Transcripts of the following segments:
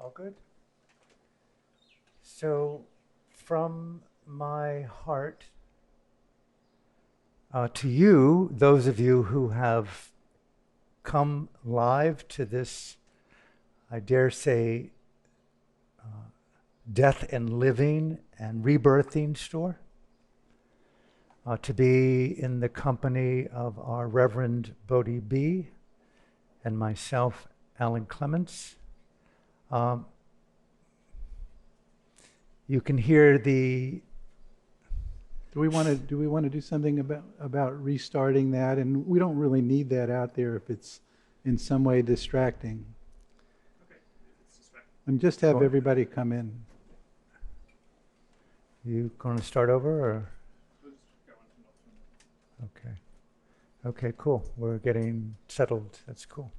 All good? So, from my heart to you, those of you who have come live to this, I dare say, death and living and rebirthing store, to be in the company of our Reverend Bodhi Be and myself, Alan Clements. You can hear the. Do we want to do something about restarting that? And we don't really need that out there if it's in some way distracting. Okay, it's distracting. And just have everybody come in. You going to start over or? We'll just go on to Okay. Okay, cool. We're getting settled. That's cool.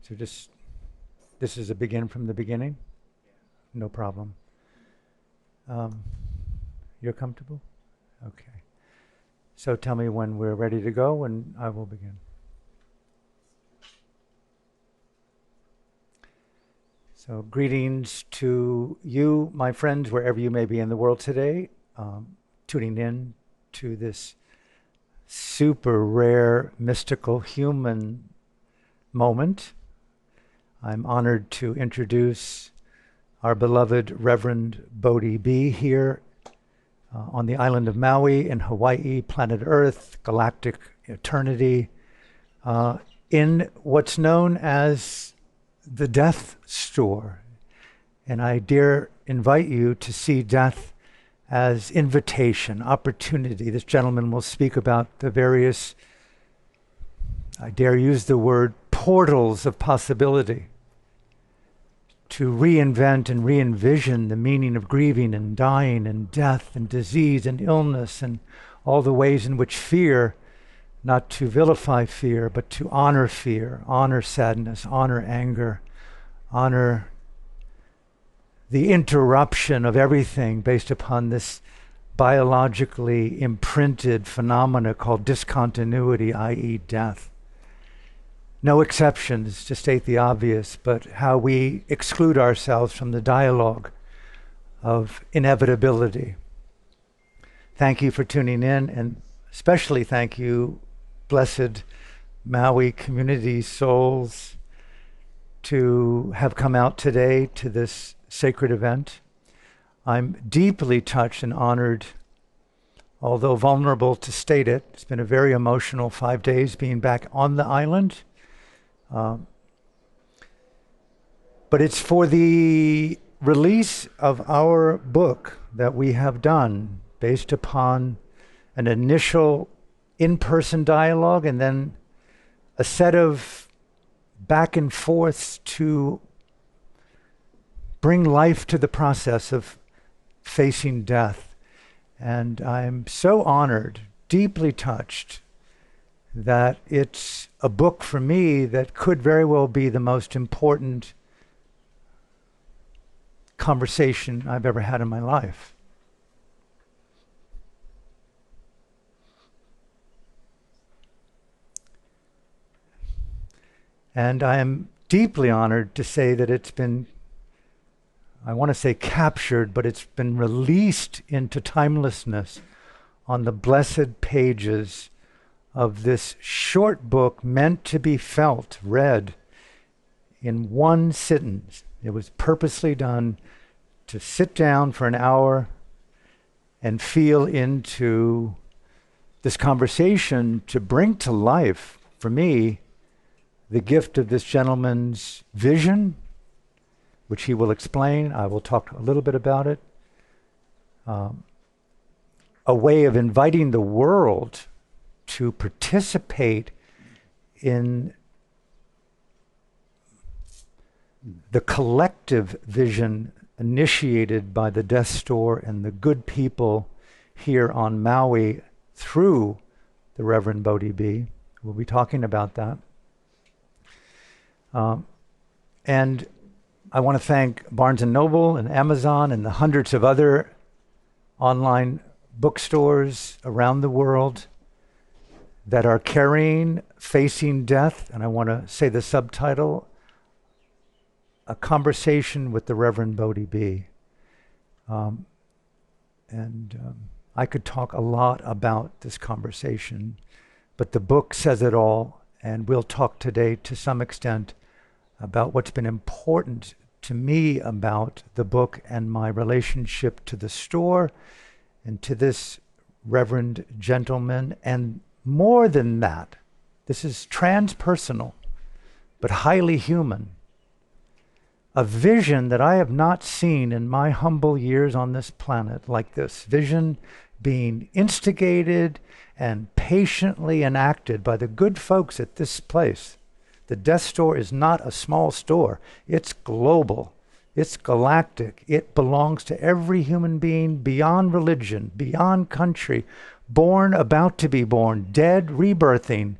So this is a begin from the beginning? No problem. You're comfortable? Okay. So tell me when we're ready to go and I will begin. So greetings to you, my friends, wherever you may be in the world today, tuning in to this super rare, mystical human moment. I'm honored to introduce our beloved Reverend Bodhi Be here on the island of Maui in Hawaii, planet Earth, galactic eternity, in what's known as the death store. And I dare invite you to see death as invitation, opportunity. This gentleman will speak about the various, I dare use the word, portals of possibility to reinvent and re-envision the meaning of grieving and dying and death and disease and illness and all the ways in which fear, not to vilify fear, but to honor fear, honor sadness, honor anger, honor the interruption of everything based upon this biologically imprinted phenomena called discontinuity, i.e. death. No exceptions, to state the obvious, but how we exclude ourselves from the dialogue of inevitability. Thank you for tuning in, and especially thank you, blessed Maui community souls, to have come out today to this sacred event. I'm deeply touched and honored, although vulnerable to state it. It's been a very emotional 5 days being back on the island. But it's for the release of our book that we have done based upon an initial in-person dialogue and then a set of back and forths to bring life to the process of facing death. And I'm so honored, deeply touched, that it's a book for me that could very well be the most important conversation I've ever had in my life. And I am deeply honored to say that it's been, I want to say captured, but it's been released into timelessness on the blessed pages of this short book meant to be felt, read in one sitting. It was purposely done to sit down for an hour and feel into this conversation, to bring to life, for me, the gift of this gentleman's vision, which he will explain. I will talk a little bit about it. A way of inviting the world to participate in the collective vision initiated by the Death Store and the good people here on Maui through the Reverend Bodhi Be. We'll be talking about that. And I want to thank Barnes & Noble and Amazon and the hundreds of other online bookstores around the world that are carrying Facing Death, and I want to say the subtitle, A Conversation with the Reverend Bodhi Be. I could talk a lot about this conversation, but the book says it all, and we'll talk today to some extent about what's been important to me about the book and my relationship to the store and to this reverend gentleman. And more than that, this is transpersonal, but highly human. A vision that I have not seen in my humble years on this planet like this. Vision being instigated and patiently enacted by the good folks at this place. The Death Store is not a small store. It's global. It's galactic. It belongs to every human being beyond religion, beyond country, born, about to be born, dead, rebirthing.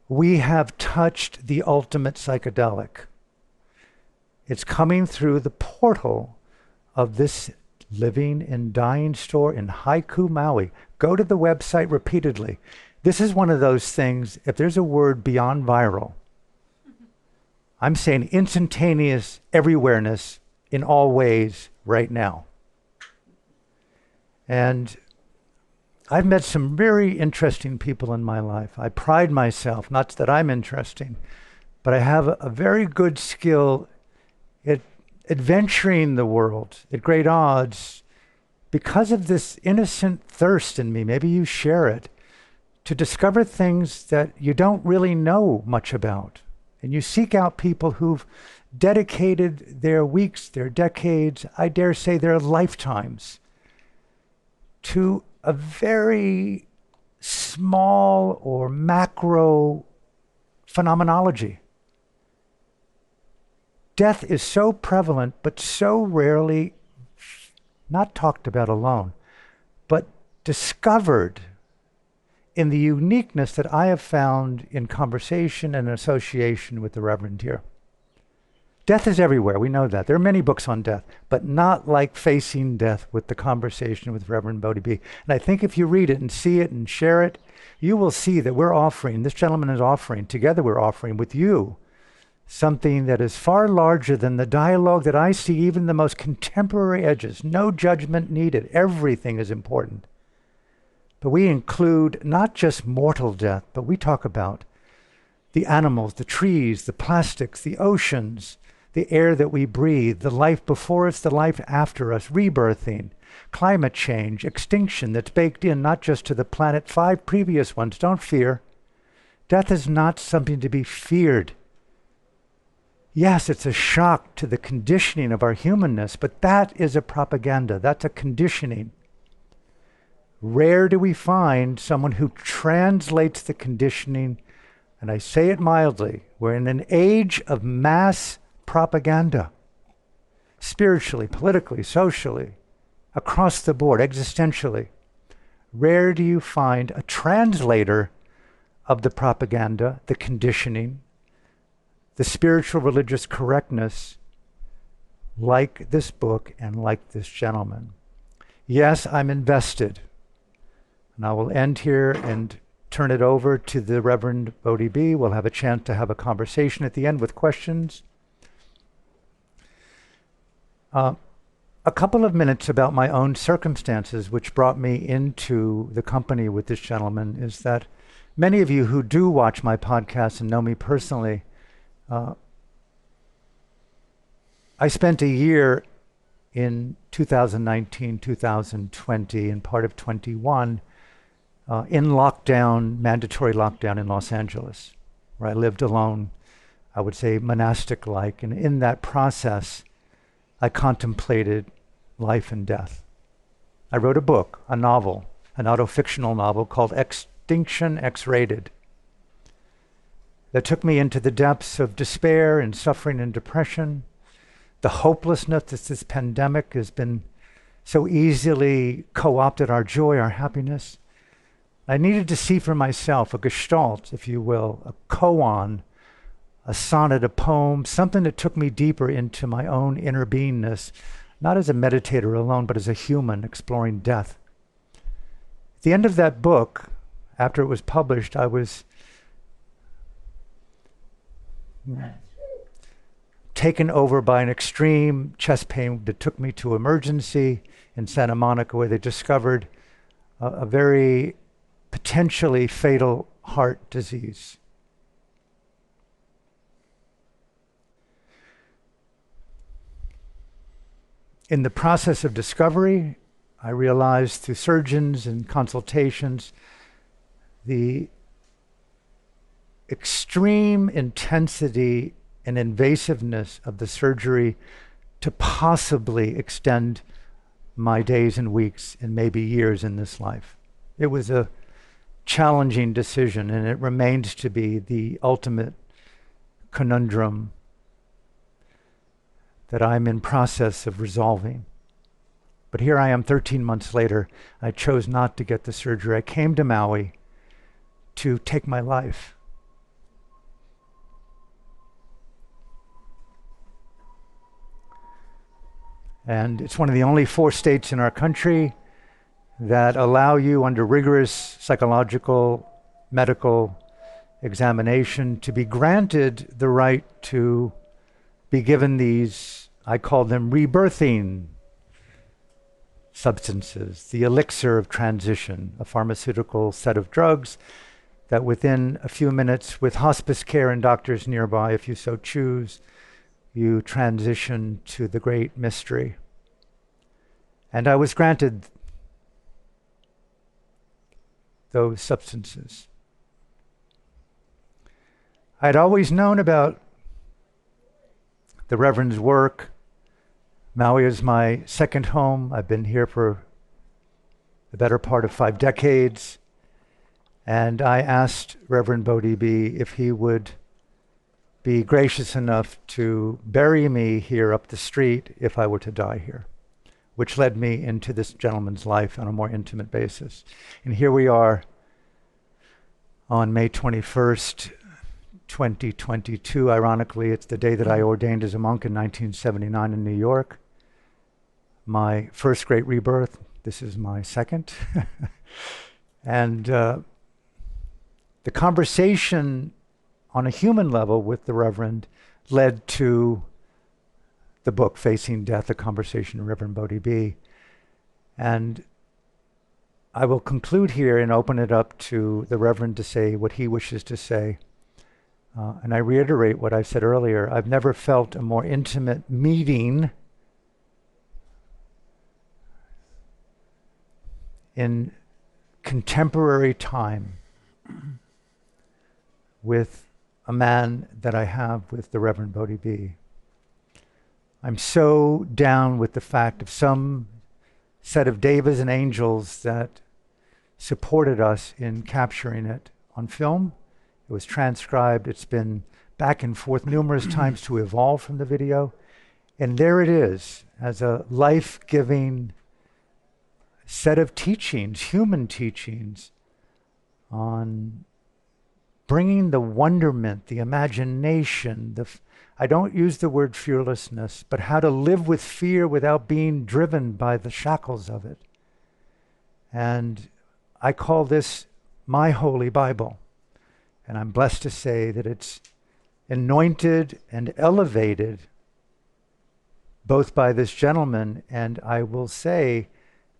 We have touched the ultimate psychedelic. It's coming through the portal of this living and dying store in Haiku, Maui. Go to the website repeatedly. This is one of those things, if there's a word beyond viral, I'm saying instantaneous everywhereness in all ways right now. And I've met some very interesting people in my life. I pride myself, not that I'm interesting, but I have a very good skill at adventuring the world at great odds because of this innocent thirst in me. Maybe you share it, to discover things that you don't really know much about. And you seek out people who've dedicated their weeks, their decades, I dare say their lifetimes, to a very small or macro phenomenology. Death is so prevalent, but so rarely not talked about alone, but discovered in the uniqueness that I have found in conversation and association with the Reverend here. Death is everywhere, we know that. There are many books on death, but not like Facing Death with the conversation with Reverend Bodhi Be. And I think if you read it and see it and share it, you will see that we're offering, this gentleman is offering, together we're offering with you, something that is far larger than the dialogue that I see, even the most contemporary edges. No judgment needed. Everything is important. But we include not just mortal death, but we talk about the animals, the trees, the plastics, the oceans, the air that we breathe, the life before us, the life after us, rebirthing, climate change, extinction that's baked in not just to the planet, 5 previous ones. Don't fear. Death is not something to be feared. Yes, it's a shock to the conditioning of our humanness, but that is a propaganda. That's a conditioning. Rare do we find someone who translates the conditioning, and I say it mildly, we're in an age of mass propaganda, spiritually, politically, socially, across the board, existentially. Rare do you find a translator of the propaganda, the conditioning, the spiritual religious correctness, like this book and like this gentleman. Yes, I'm invested. And I will end here and turn it over to the Reverend Bodhi Be. We'll have a chance to have a conversation at the end with questions. A couple of minutes about my own circumstances, which brought me into the company with this gentleman, is that many of you who do watch my podcast and know me personally, I spent a year in 2019, 2020, and part of 21 in lockdown, mandatory lockdown in Los Angeles, where I lived alone, I would say monastic-like. And in that process, I contemplated life and death. I wrote a book, a novel, an auto-fictional novel called Extinction X-Rated, that took me into the depths of despair and suffering and depression, the hopelessness that this pandemic has been so easily co-opted our joy, our happiness. I needed to see for myself a gestalt, if you will, a koan, a sonnet, a poem, something that took me deeper into my own inner beingness, not as a meditator alone, but as a human exploring death. At the end of that book, after it was published, I was taken over by an extreme chest pain that took me to emergency in Santa Monica, where they discovered a very potentially fatal heart disease. In the process of discovery, I realized through surgeons and consultations the extreme intensity and invasiveness of the surgery to possibly extend my days and weeks and maybe years in this life. It was a challenging decision, and it remains to be the ultimate conundrum that I'm in process of resolving. But here I am 13 months later. I chose not to get the surgery. I came to Maui to take my life. And it's one of the only 4 states in our country that allow you, under rigorous psychological, medical examination, to be granted the right to be given these, I call them rebirthing substances, the elixir of transition, a pharmaceutical set of drugs that within a few minutes, with hospice care and doctors nearby, if you so choose, you transition to the great mystery. And I was granted those substances. I'd always known about the Reverend's work. Maui is my second home. I've been here for the better part of 5 decades. And I asked Reverend Bodhi Be if he would be gracious enough to bury me here up the street if I were to die here, which led me into this gentleman's life on a more intimate basis. And here we are on May 21st, 2022. Ironically, it's the day that I ordained as a monk in 1979 in New York. My first great rebirth. This is my second. And the conversation on a human level with the Reverend led to the book, Facing Death, A Conversation with Reverend Bodhi Be. And I will conclude here and open it up to the Reverend to say what he wishes to say. And I reiterate what I said earlier. I've never felt a more intimate meeting in contemporary time with a man that I have with the Reverend Bodhi Be. I'm so down with the fact of some set of devas and angels that supported us in capturing it on film. It was transcribed. It's been back and forth numerous times to evolve from the video. And there it is, as a life-giving set of teachings, human teachings, on bringing the wonderment, the imagination, I don't use the word fearlessness, but how to live with fear without being driven by the shackles of it. And I call this my Holy Bible. And I'm blessed to say that it's anointed and elevated both by this gentleman, and I will say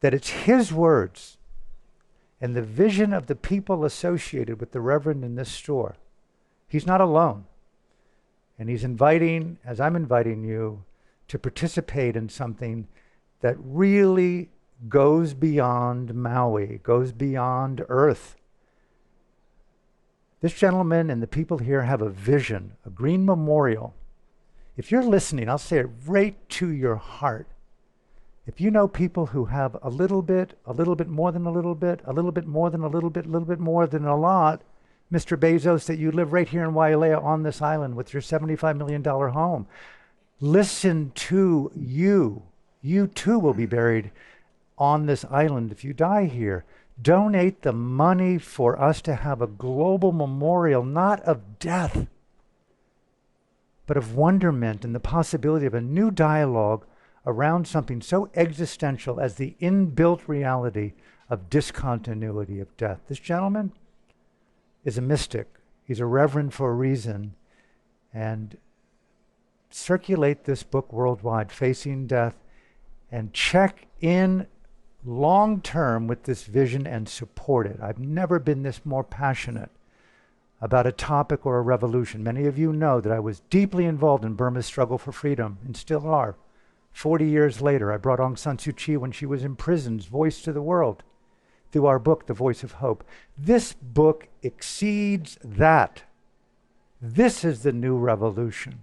that it's his words and the vision of the people associated with the Reverend in this store. He's not alone. And he's inviting, as I'm inviting you, to participate in something that really goes beyond Maui, goes beyond Earth. This gentleman and the people here have a vision, a green memorial. If you're listening, I'll say it right to your heart. If you know people who have a little bit more than a little bit, a little bit more than a little bit more than a lot, Mr. Bezos, that you live right here in Wailea on this island with your $75 million home, listen to you. You too will be buried on this island if you die here. Donate the money for us to have a global memorial, not of death, but of wonderment and the possibility of a new dialogue around something so existential as the inbuilt reality of discontinuity of death. This gentleman is a mystic. He's a reverend for a reason. And circulate this book worldwide, Facing Death, and check in long term with this vision and support it. I've never been this more passionate about a topic or a revolution. Many of you know that I was deeply involved in Burma's struggle for freedom, and still are. 40 years later, I brought Aung San Suu Kyi, when she was imprisoned, voice to the world through our book, The Voice of Hope. This book exceeds that. This is the new revolution,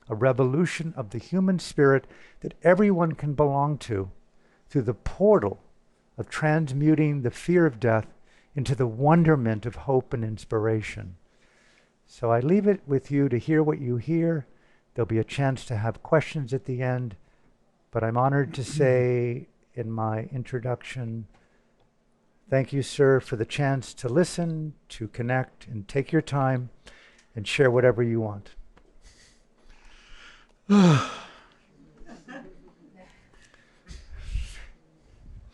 a revolution of the human spirit that everyone can belong to through the portal of transmuting the fear of death into the wonderment of hope and inspiration. So I leave it with you to hear what you hear. There'll be a chance to have questions at the end, but I'm honored to say in my introduction, thank you, sir, for the chance to listen, to connect, and take your time and share whatever you want.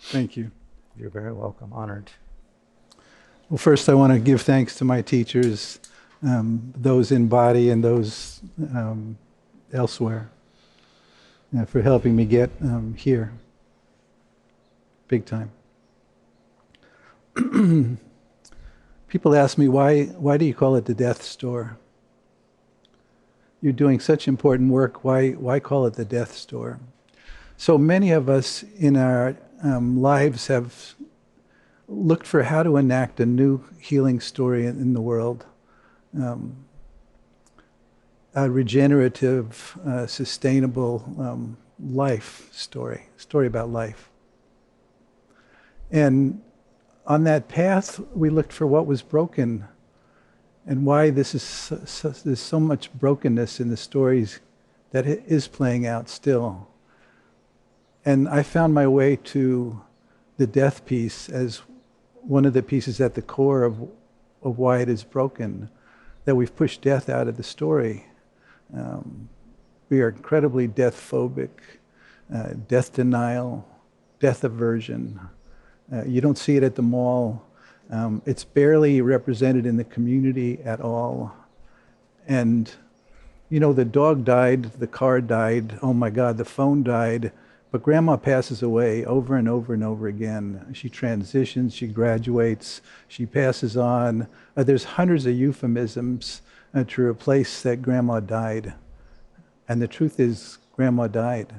Thank you. You're very welcome. Honored. Well, first I want to give thanks to my teachers, those in body and those elsewhere, for helping me get here. Big time. People ask me, why do you call it the death store? You're doing such important work, why call it the death store? So many of us in our lives have looked for how to enact a new healing story in the world. A regenerative, sustainable life story about life. And on that path, we looked for what was broken and why there's so much brokenness in the stories that is playing out still. And I found my way to the death piece as one of the pieces at the core of why it is broken, that we've pushed death out of the story. We are incredibly death-phobic, death denial, death aversion. You don't see it at the mall. It's barely represented in the community at all. And, the dog died, the car died, oh my God, the phone died, but grandma passes away over and over and over again. She transitions, she graduates, she passes on. There's hundreds of euphemisms to replace that grandma died. And the truth is, grandma died.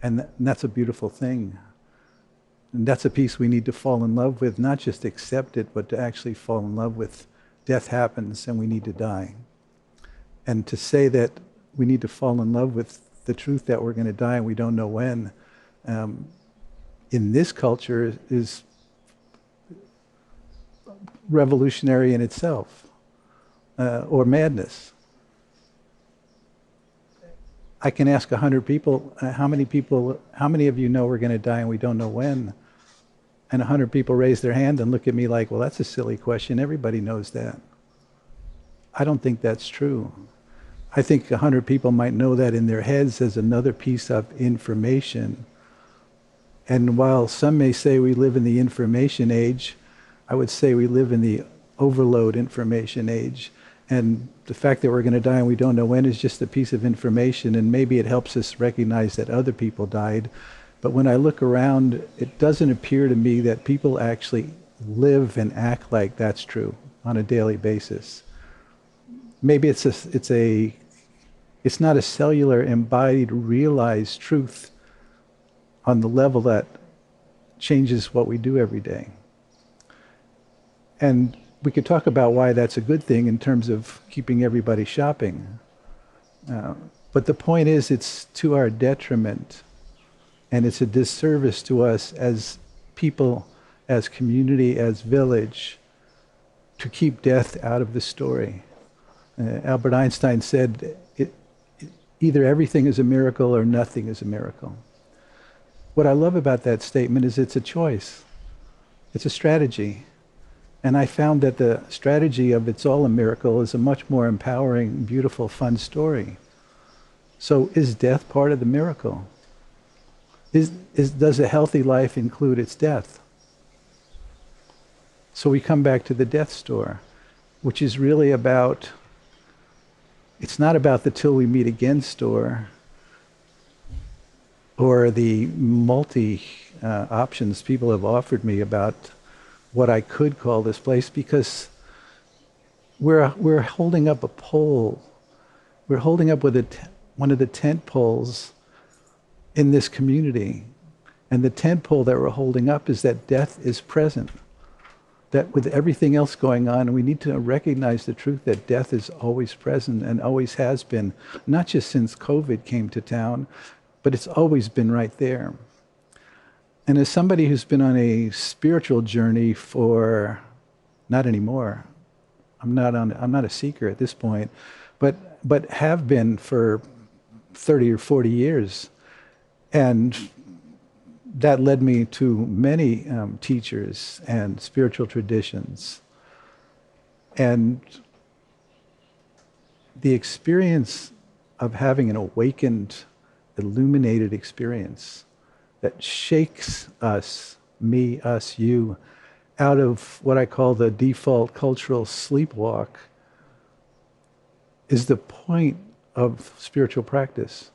And that's a beautiful thing. And that's a piece we need to fall in love with, not just accept it, but to actually fall in love with. Death happens and we need to die. And to say that we need to fall in love with the truth that we're going to die and we don't know when, in this culture is revolutionary in itself, or madness. I can ask 100 people, how many of you know we're going to die and we don't know when? And 100 people raise their hand and look at me like, well, that's a silly question. Everybody knows that. I don't think that's true. I think 100 people might know that in their heads as another piece of information. And while some may say we live in the information age, I would say we live in the overload information age. And the fact that we're going to die and we don't know when is just a piece of information, and maybe it helps us recognize that other people died. But when I look around, it doesn't appear to me that people actually live and act like that's true on a daily basis. Maybe it's not a cellular, embodied, realized truth on the level that changes what we do every day. And we could talk about why that's a good thing in terms of keeping everybody shopping. But the point is, it's to our detriment. And it's a disservice to us as people, as community, as village, to keep death out of the story. Albert Einstein said, either everything is a miracle or nothing is a miracle. What I love about that statement is it's a choice. It's a strategy. And I found that the strategy of it's all a miracle is a much more empowering, beautiful, fun story. So is death part of the miracle? Does a healthy life include its death? So we come back to the death store, which is really about, it's not about the till we meet again store or the multi options people have offered me about what I could call this place, because we're holding up a pole. We're holding up with one of the tent poles in this community. And the tent pole that we're holding up is that death is present. That with everything else going on, we need to recognize the truth that death is always present and always has been, not just since COVID came to town, but it's always been right there. And as somebody who's been on a spiritual journey for, not anymore, I'm not a seeker at this point, but have been for 30 or 40 years. And that led me to many teachers and spiritual traditions. And the experience of having an awakened, illuminated experience that shakes us, me, us, you, out of what I call the default cultural sleepwalk is the point of spiritual practice.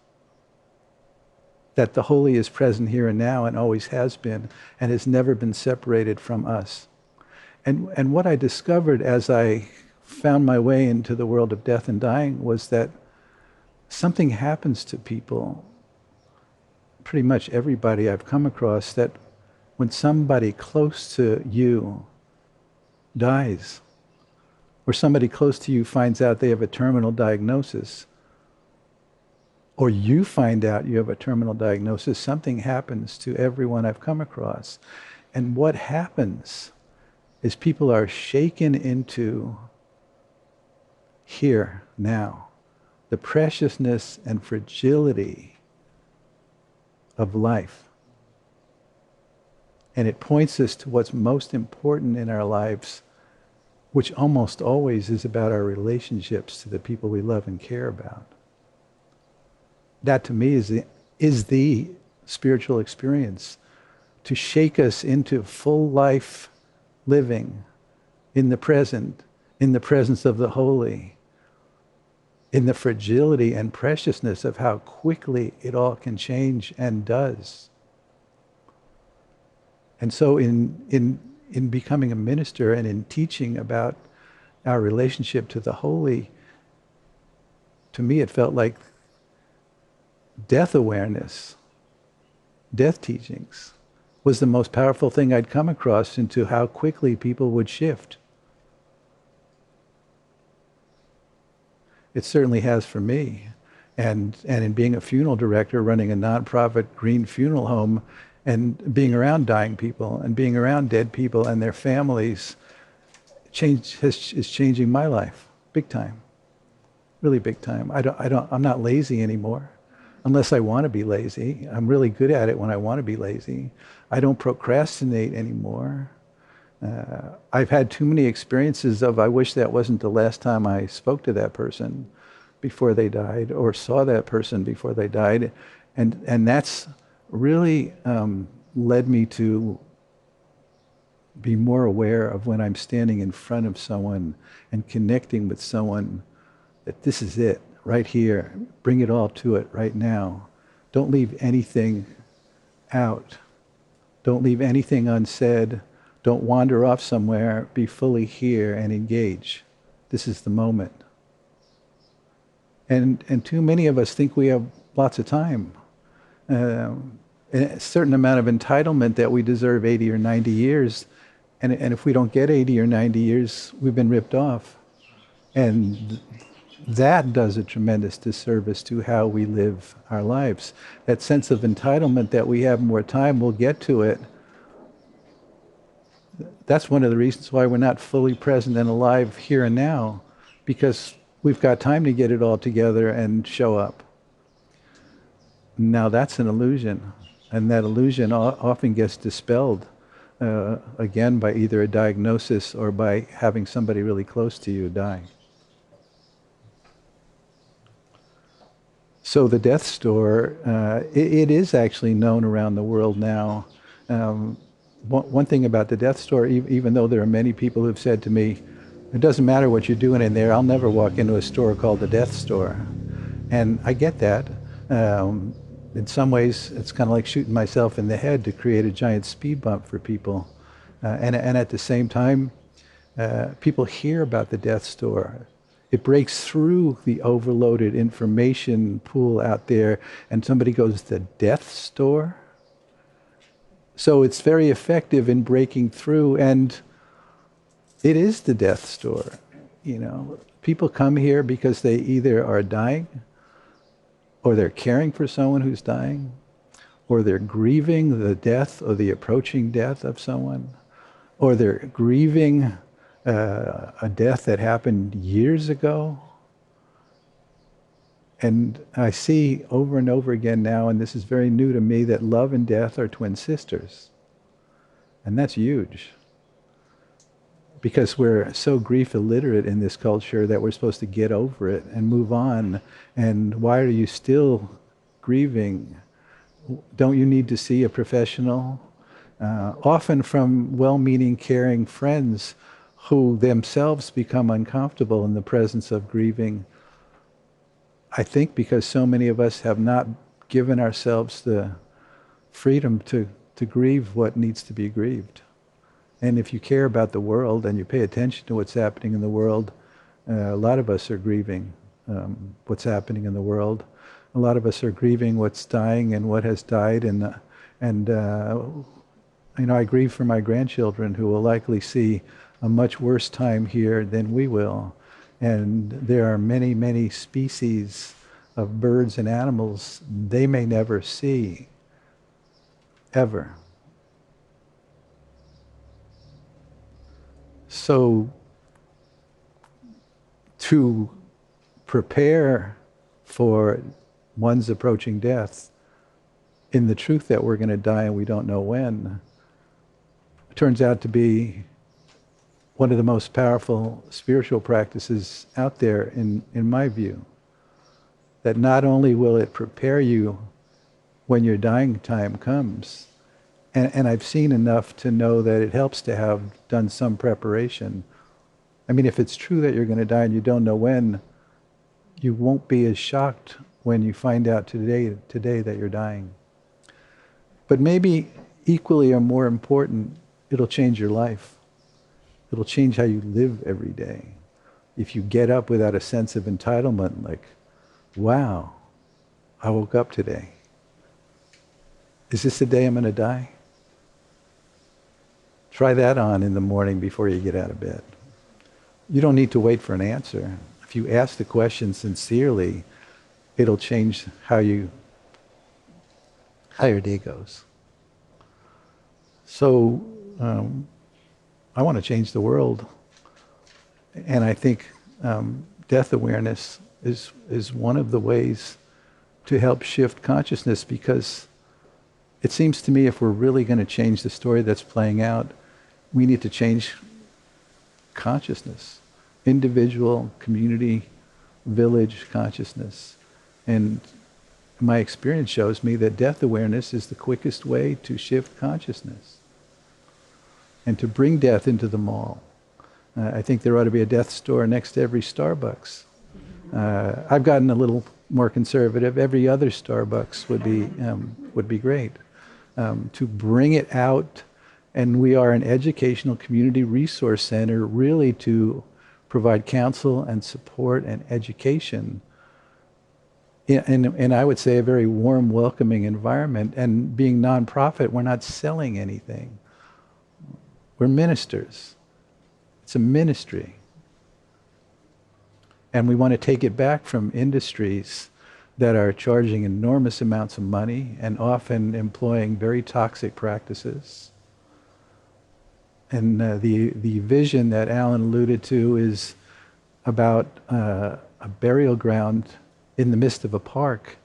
That the holy is present here and now and always has been and has never been separated from us. And what I discovered as I found my way into the world of death and dying was that something happens to people, pretty much everybody I've come across, that when somebody close to you dies, or somebody close to you finds out they have a terminal diagnosis, or you find out you have a terminal diagnosis, something happens to everyone I've come across. And what happens is people are shaken into here, now, the preciousness and fragility of life. And it points us to what's most important in our lives, which almost always is about our relationships to the people we love and care about. That to me is the spiritual experience, to shake us into full life living in the present, in the presence of the holy, in the fragility and preciousness of how quickly it all can change and does. And so in becoming a minister and in teaching about our relationship to the holy, to me it felt like death awareness, death teachings, was the most powerful thing I'd come across into how quickly people would shift. It certainly has for me. And in being a funeral director, running a nonprofit green funeral home, and being around dying people, and being around dead people and their families, is changing my life, big time, really big time. I'm not lazy anymore. Unless I want to be lazy. I'm really good at it when I want to be lazy. I don't procrastinate anymore. I've had too many experiences of I wish that wasn't the last time I spoke to that person before they died or saw that person before they died. And that's really led me to be more aware of when I'm standing in front of someone and connecting with someone, that this is it. Right here. Bring it all to it right now. Don't leave anything out. Don't leave anything unsaid. Don't wander off somewhere. Be fully here and engage. This is the moment. And too many of us think we have lots of time. A certain amount of entitlement that we deserve 80 or 90 years. And if we don't get 80 or 90 years, we've been ripped off. And that does a tremendous disservice to how we live our lives. That sense of entitlement that we have more time, we'll get to it. That's one of the reasons why we're not fully present and alive here and now, because we've got time to get it all together and show up. Now that's an illusion, and that illusion often gets dispelled, again, by either a diagnosis or by having somebody really close to you die. So the death store, it is actually known around the world now. One thing about the death store, even though there are many people who've said to me, it doesn't matter what you're doing in there, I'll never walk into a store called the death store. And I get that. In some ways, it's kind of like shooting myself in the head to create a giant speed bump for people. And at the same time, people hear about the death store. It breaks through the overloaded information pool out there, and somebody goes, the death store? So it's very effective in breaking through, and it is the death store. You know, people come here because they either are dying, or they're caring for someone who's dying, or they're grieving the death or the approaching death of someone, or they're grieving a death that happened years ago. And I see over and over again now, and this is very new to me, that love and death are twin sisters. And that's huge. Because we're so grief illiterate in this culture that we're supposed to get over it and move on. And why are you still grieving? Don't you need to see a professional? Often from well-meaning, caring friends who themselves become uncomfortable in the presence of grieving. I think because so many of us have not given ourselves the freedom to grieve what needs to be grieved. And if you care about the world and you pay attention to what's happening in the world, a lot of us are grieving what's happening in the world. A lot of us are grieving what's dying and what has died. And you know, I grieve for my grandchildren who will likely see a much worse time here than we will. And there are many, many species of birds and animals they may never see, ever. So to prepare for one's approaching death in the truth that we're going to die and we don't know when, turns out to be one of the most powerful spiritual practices out there in my view. That not only will it prepare you when your dying time comes, and I've seen enough to know that it helps to have done some preparation. I mean, if it's true that you're going to die and you don't know when, you won't be as shocked when you find out today that you're dying. But maybe equally or more important, it'll change your life. It'll change how you live every day. If you get up without a sense of entitlement, like, wow, I woke up today. Is this the day I'm going to die? Try that on in the morning before you get out of bed. You don't need to wait for an answer. If you ask the question sincerely, it'll change how your day goes. So, I want to change the world. And I think death awareness is one of the ways to help shift consciousness, because it seems to me if we're really going to change the story that's playing out, we need to change consciousness, individual, community, village consciousness. And my experience shows me that death awareness is the quickest way to shift consciousness and to bring death into the mall. I think there ought to be a death store next to every Starbucks. I've gotten a little more conservative. Every other Starbucks would be great. To bring it out, and we are an educational community resource center really to provide counsel and support and education in I would say a very warm, welcoming environment. And being nonprofit, we're not selling anything. We're ministers. It's a ministry. And we want to take it back from industries that are charging enormous amounts of money and often employing very toxic practices. And the vision that Alan alluded to is about a burial ground in the midst of a park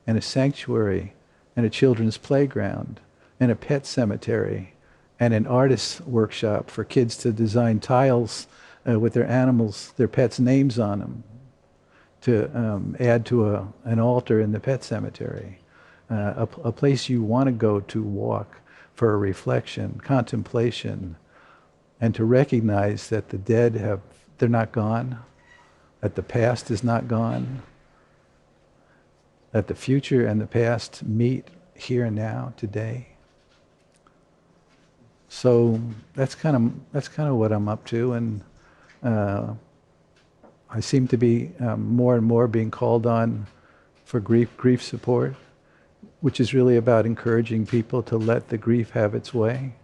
and a sanctuary and a children's playground and a pet cemetery and an artist's workshop for kids to design tiles with their animals, their pets' names on them, to add to an altar in the pet cemetery, a place you want to go to walk for a reflection, contemplation, and to recognize that the dead they're not gone, that the past is not gone, that the future and the past meet here and now, today. So that's kind of what I'm up to, and I seem to be more and more being called on for grief support, which is really about encouraging people to let the grief have its way,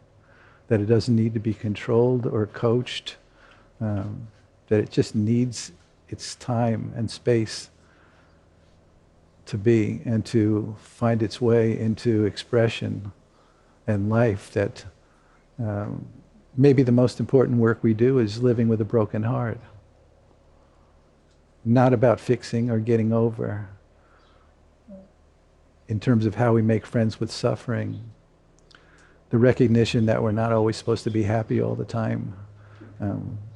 that it doesn't need to be controlled or coached, that it just needs its time and space to be and to find its way into expression and life. That maybe the most important work we do is living with a broken heart. Not about fixing or getting over in terms of how we make friends with suffering. The recognition that we're not always supposed to be happy all the time,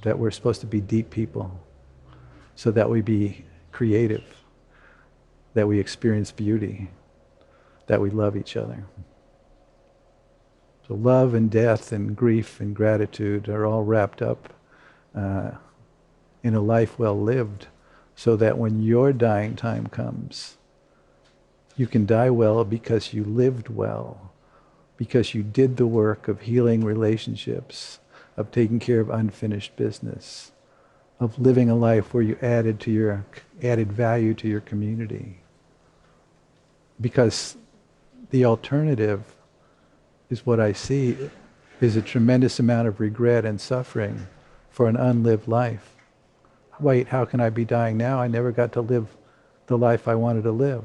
that we're supposed to be deep people, so that we be creative, that we experience beauty, that we love each other. So love and death and grief and gratitude are all wrapped up in a life well lived, so that when your dying time comes, you can die well because you lived well, because you did the work of healing relationships, of taking care of unfinished business, of living a life where you added value to your community. Because the alternative is what I see is a tremendous amount of regret and suffering for an unlived life. Wait, how can I be dying now? I never got to live the life I wanted to live.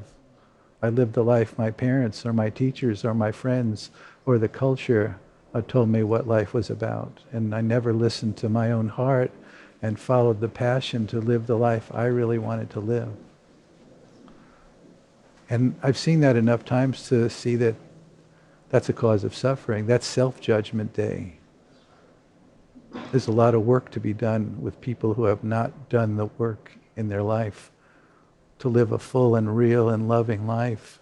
I lived the life my parents or my teachers or my friends or the culture told me what life was about. And I never listened to my own heart and followed the passion to live the life I really wanted to live. And I've seen that enough times to see that that's a cause of suffering. That's self-judgment day. There's a lot of work to be done with people who have not done the work in their life to live a full and real and loving life.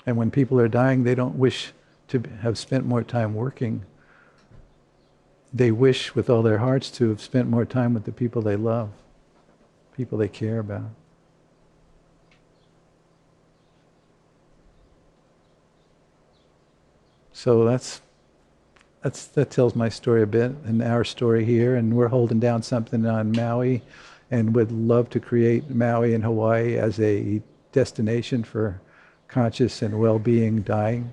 And when people are dying, they don't wish to have spent more time working. They wish with all their hearts to have spent more time with the people they love, people they care about. So that tells my story a bit, and our story here, and we're holding down something on Maui, and would love to create Maui and Hawaii as a destination for conscious and well-being dying.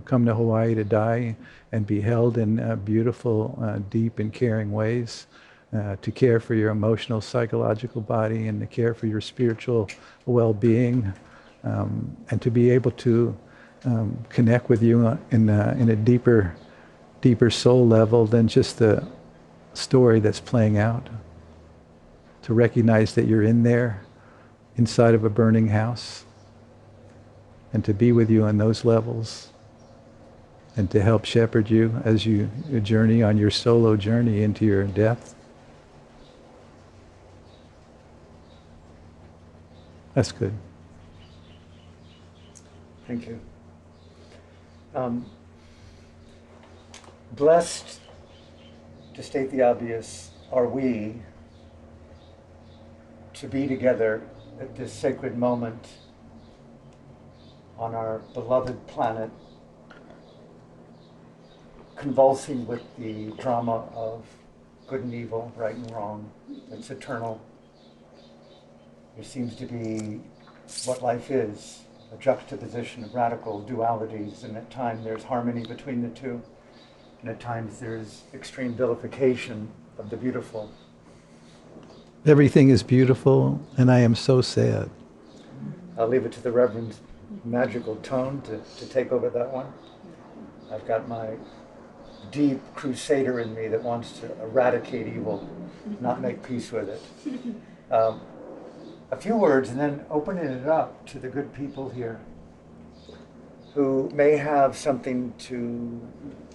Come to Hawaii to die and be held in beautiful, deep and caring ways, to care for your emotional, psychological body, and to care for your spiritual well-being, and to be able to connect with you in a deeper soul level than just the story that's playing out. To recognize that you're in there, inside of a burning house, and to be with you on those levels, and to help shepherd you as you journey on your solo journey into your death. That's good. Thank you. Blessed, to state the obvious, are we to be together at this sacred moment on our beloved planet, convulsing with the drama of good and evil, right and wrong. It's eternal. There seems to be what life is, a juxtaposition of radical dualities, and at times there's harmony between the two, and at times there's extreme vilification of the beautiful. Everything is beautiful, and I am so sad. I'll leave it to the Reverend's magical tone to take over that one. I've got my deep crusader in me that wants to eradicate evil, not make peace with it. A few words, and then opening it up to the good people here who may have something to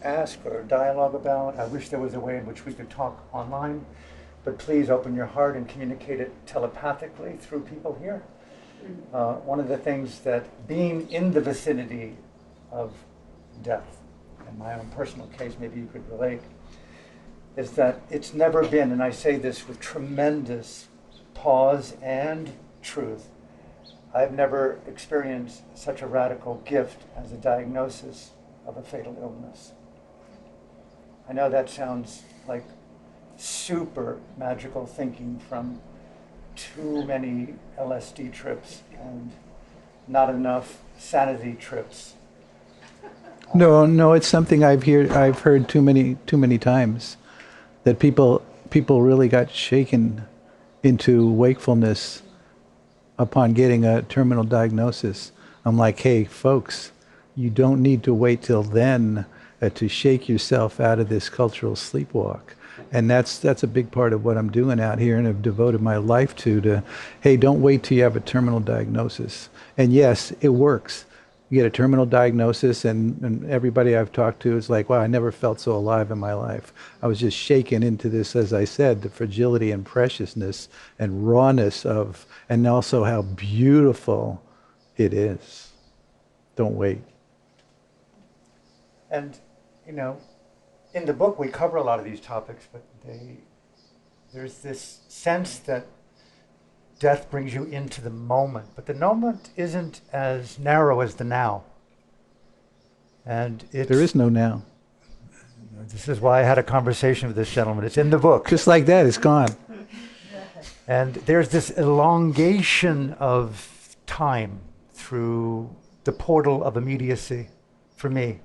ask or dialogue about. I wish there was a way in which we could talk online, but please open your heart and communicate it telepathically through people here. One of the things that being in the vicinity of death, in my own personal case, maybe you could relate, is that it's never been, and I say this with tremendous pause and truth, I've never experienced such a radical gift as a diagnosis of a fatal illness. I know that sounds like super magical thinking from too many LSD trips and not enough sanity trips. No, it's something I've heard too many times, that people really got shaken into wakefulness upon getting a terminal diagnosis. I'm like, hey, folks, you don't need to wait till then to shake yourself out of this cultural sleepwalk. And that's a big part of what I'm doing out here and have devoted my life to, hey, don't wait till you have a terminal diagnosis. And yes, it works. You get a terminal diagnosis and everybody I've talked to is like, wow, I never felt so alive in my life. I was just shaken into this, as I said, the fragility and preciousness and rawness of, and also how beautiful it is. Don't wait. And, you know, in the book we cover a lot of these topics, but there's this sense that death brings you into the moment, but the moment isn't as narrow as the now. And there is no now. This is why I had a conversation with this gentleman. It's in the book. Just like that, it's gone. And there's this elongation of time through the portal of immediacy for me.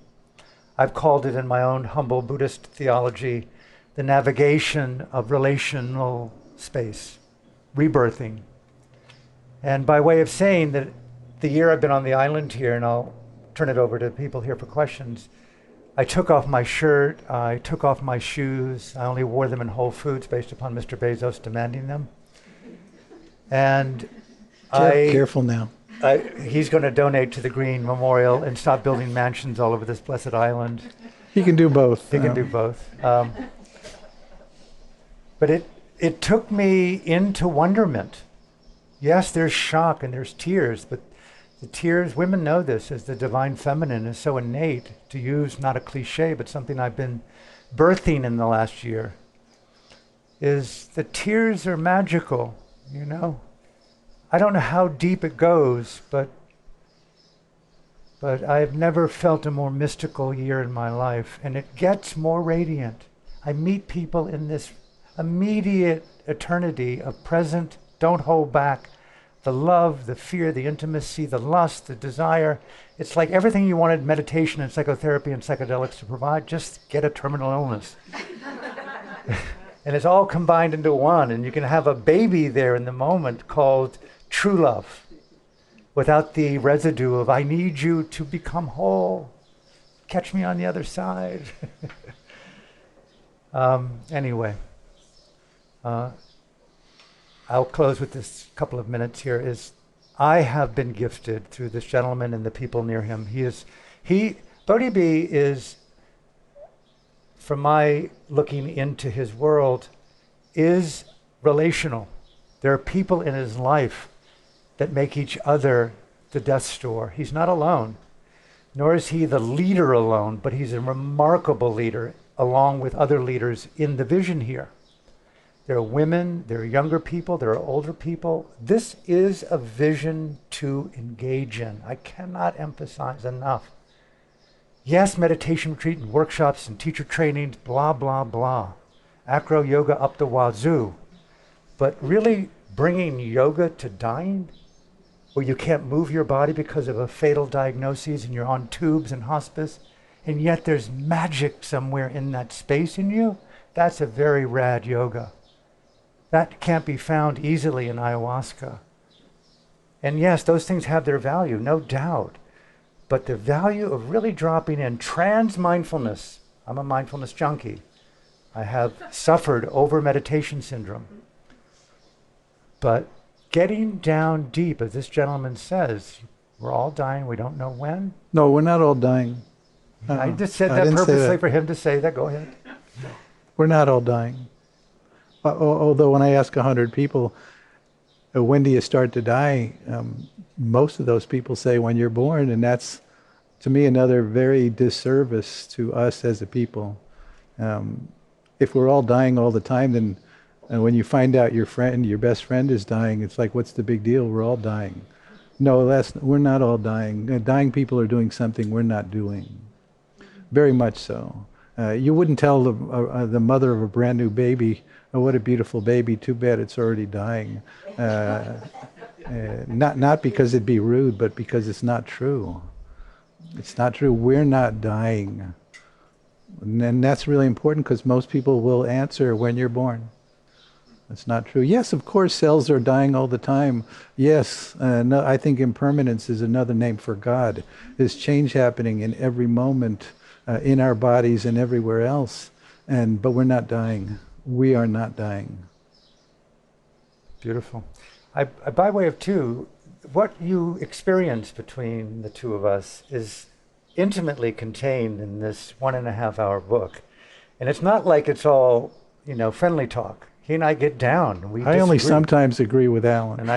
I've called it in my own humble Buddhist theology the navigation of relational space, rebirthing. And by way of saying that the year I've been on the island here, and I'll turn it over to people here for questions, I took off my shirt, I took off my shoes, I only wore them in Whole Foods based upon Mr. Bezos demanding them. And careful now. He's going to donate to the Green Memorial and stop building mansions all over this blessed island. He can do both. He can do both. But it took me into wonderment. Yes, there's shock and there's tears, but the tears, women know this, as the divine feminine is so innate, to use not a cliche, but something I've been birthing in the last year, is the tears are magical, you know? I don't know how deep it goes, but I've never felt a more mystical year in my life, and it gets more radiant. I meet people in this immediate eternity of present, don't hold back, the love, the fear, the intimacy, the lust, the desire. It's like everything you wanted meditation and psychotherapy and psychedelics to provide, just get a terminal illness. And it's all combined into one, and you can have a baby there in the moment called true love, without the residue of, I need you to become whole, catch me on the other side. Anyway, I'll close with this couple of minutes here, is I have been gifted through this gentleman and the people near him. Bodhi Be is, from my looking into his world, is relational. There are people in his life that make each other the death store. He's not alone, nor is he the leader alone, but he's a remarkable leader along with other leaders in the vision here. There are women, there are younger people, there are older people. This is a vision to engage in. I cannot emphasize enough. Yes, meditation retreat and workshops and teacher trainings, blah, blah, blah. Acro yoga up the wazoo. But really bringing yoga to dying, where you can't move your body because of a fatal diagnosis and you're on tubes in hospice, and yet there's magic somewhere in that space in you, that's a very rad yoga. That can't be found easily in ayahuasca. And yes, those things have their value, no doubt. But the value of really dropping in trans-mindfulness, I'm a mindfulness junkie. I have suffered over meditation syndrome. But getting down deep, as this gentleman says, we're all dying, we don't know when. No, we're not all dying. I just said that purposely for him to say that. Go ahead. We're not all dying. Although when I ask 100 people, when do you start to die? Most of those people say when you're born, and that's, to me, another very disservice to us as a people. If we're all dying all the time, then when you find out your best friend is dying, it's like, what's the big deal? We're all dying. No, we're not all dying. Dying people are doing something we're not doing. Very much so. You wouldn't tell the mother of a brand new baby, "Oh, what a beautiful baby, too bad it's already dying." Not because it'd be rude, but because it's not true. It's not true. We're not dying. And that's really important, because most people will answer when you're born. That's not true. Yes, of course, cells are dying all the time. Yes, no, I think impermanence is another name for God. There's change happening in every moment, in our bodies and everywhere else. But we're not dying. We are not dying. Beautiful. By way of two, what you experience between the two of us is intimately contained in this 1.5-hour book. And it's not like it's all, friendly talk. He and I get down. I only sometimes agree with Alan. And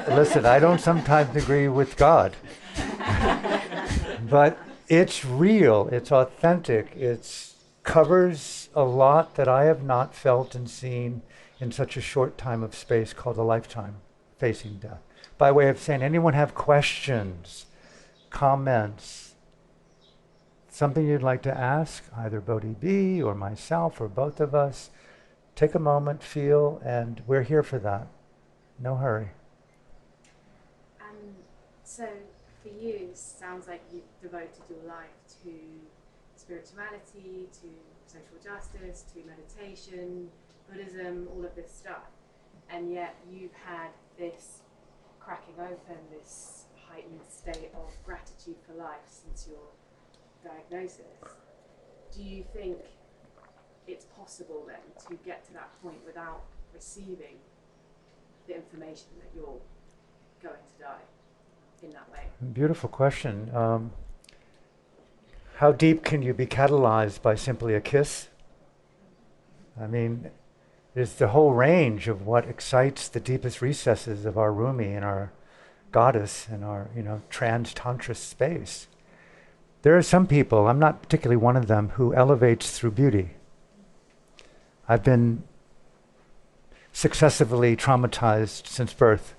listen, I don't sometimes agree with God. But it's real, it's authentic, it covers a lot that I have not felt and seen in such a short time of space called a lifetime, facing death. By way of saying, anyone have questions, comments, something you'd like to ask, either Bodhi Be or myself or both of us, take a moment, feel, and we're here for that. No hurry. So for you, it sounds like you've devoted your life to spirituality, to social justice, to meditation, Buddhism, all of this stuff. And yet you've had this cracking open, this heightened state of gratitude for life since your diagnosis. Do you think it's possible then to get to that point without receiving the information that you're going to die in that way? Beautiful question. How deep can you be catalyzed by simply a kiss? I mean, there's the whole range of what excites the deepest recesses of our Rumi and our goddess and our, trans-tantra space. There are some people, I'm not particularly one of them, who elevates through beauty. I've been successively traumatized since birth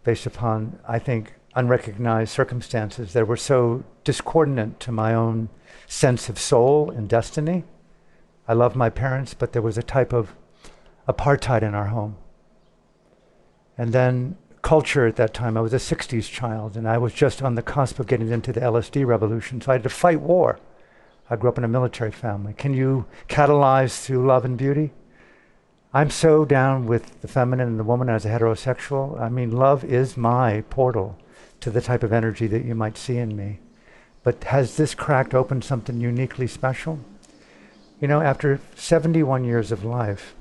based upon, I think, unrecognized circumstances that were so discordant to my own sense of soul and destiny. I love my parents, but there was a type of apartheid in our home. And then culture at that time, I was a 60s child, and I was just on the cusp of getting into the LSD revolution, so I had to fight war. I grew up in a military family. Can you catalyze through love and beauty? I'm so down with the feminine and the woman as a heterosexual. I mean, love is my portal to the type of energy that you might see in me. But has this cracked open something uniquely special? After 71 years of life,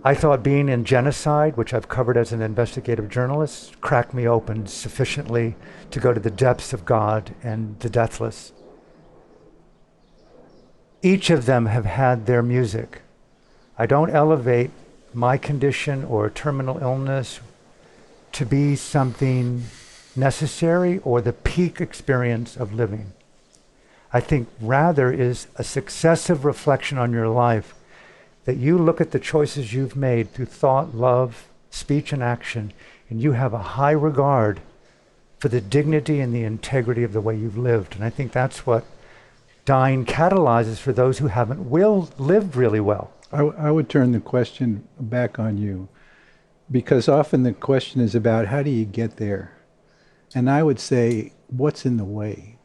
I thought being in genocide, which I've covered as an investigative journalist, cracked me open sufficiently to go to the depths of God and the deathless. Each of them have had their music. I don't elevate my condition or terminal illness to be something necessary or the peak experience of living. I think rather is a successive reflection on your life, that you look at the choices you've made through thought, love, speech, and action, and you have a high regard for the dignity and the integrity of the way you've lived. And I think that's what dying catalyzes for those who haven't lived really well. I would turn the question back on you, because often the question is about how do you get there? And I would say, what's in the way?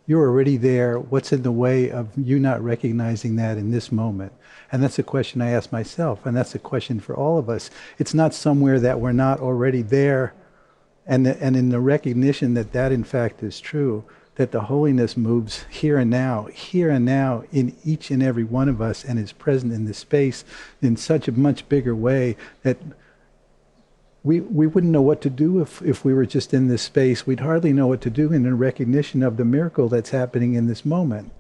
You're already there. What's in the way of you not recognizing that in this moment? And that's a question I ask myself, and that's a question for all of us. It's not somewhere that we're not already there, and in the recognition that that in fact is true, that the holiness moves here and now in each and every one of us, and is present in this space in such a much bigger way that we wouldn't know what to do if we were just in this space. We'd hardly know what to do in the recognition of the miracle that's happening in this moment.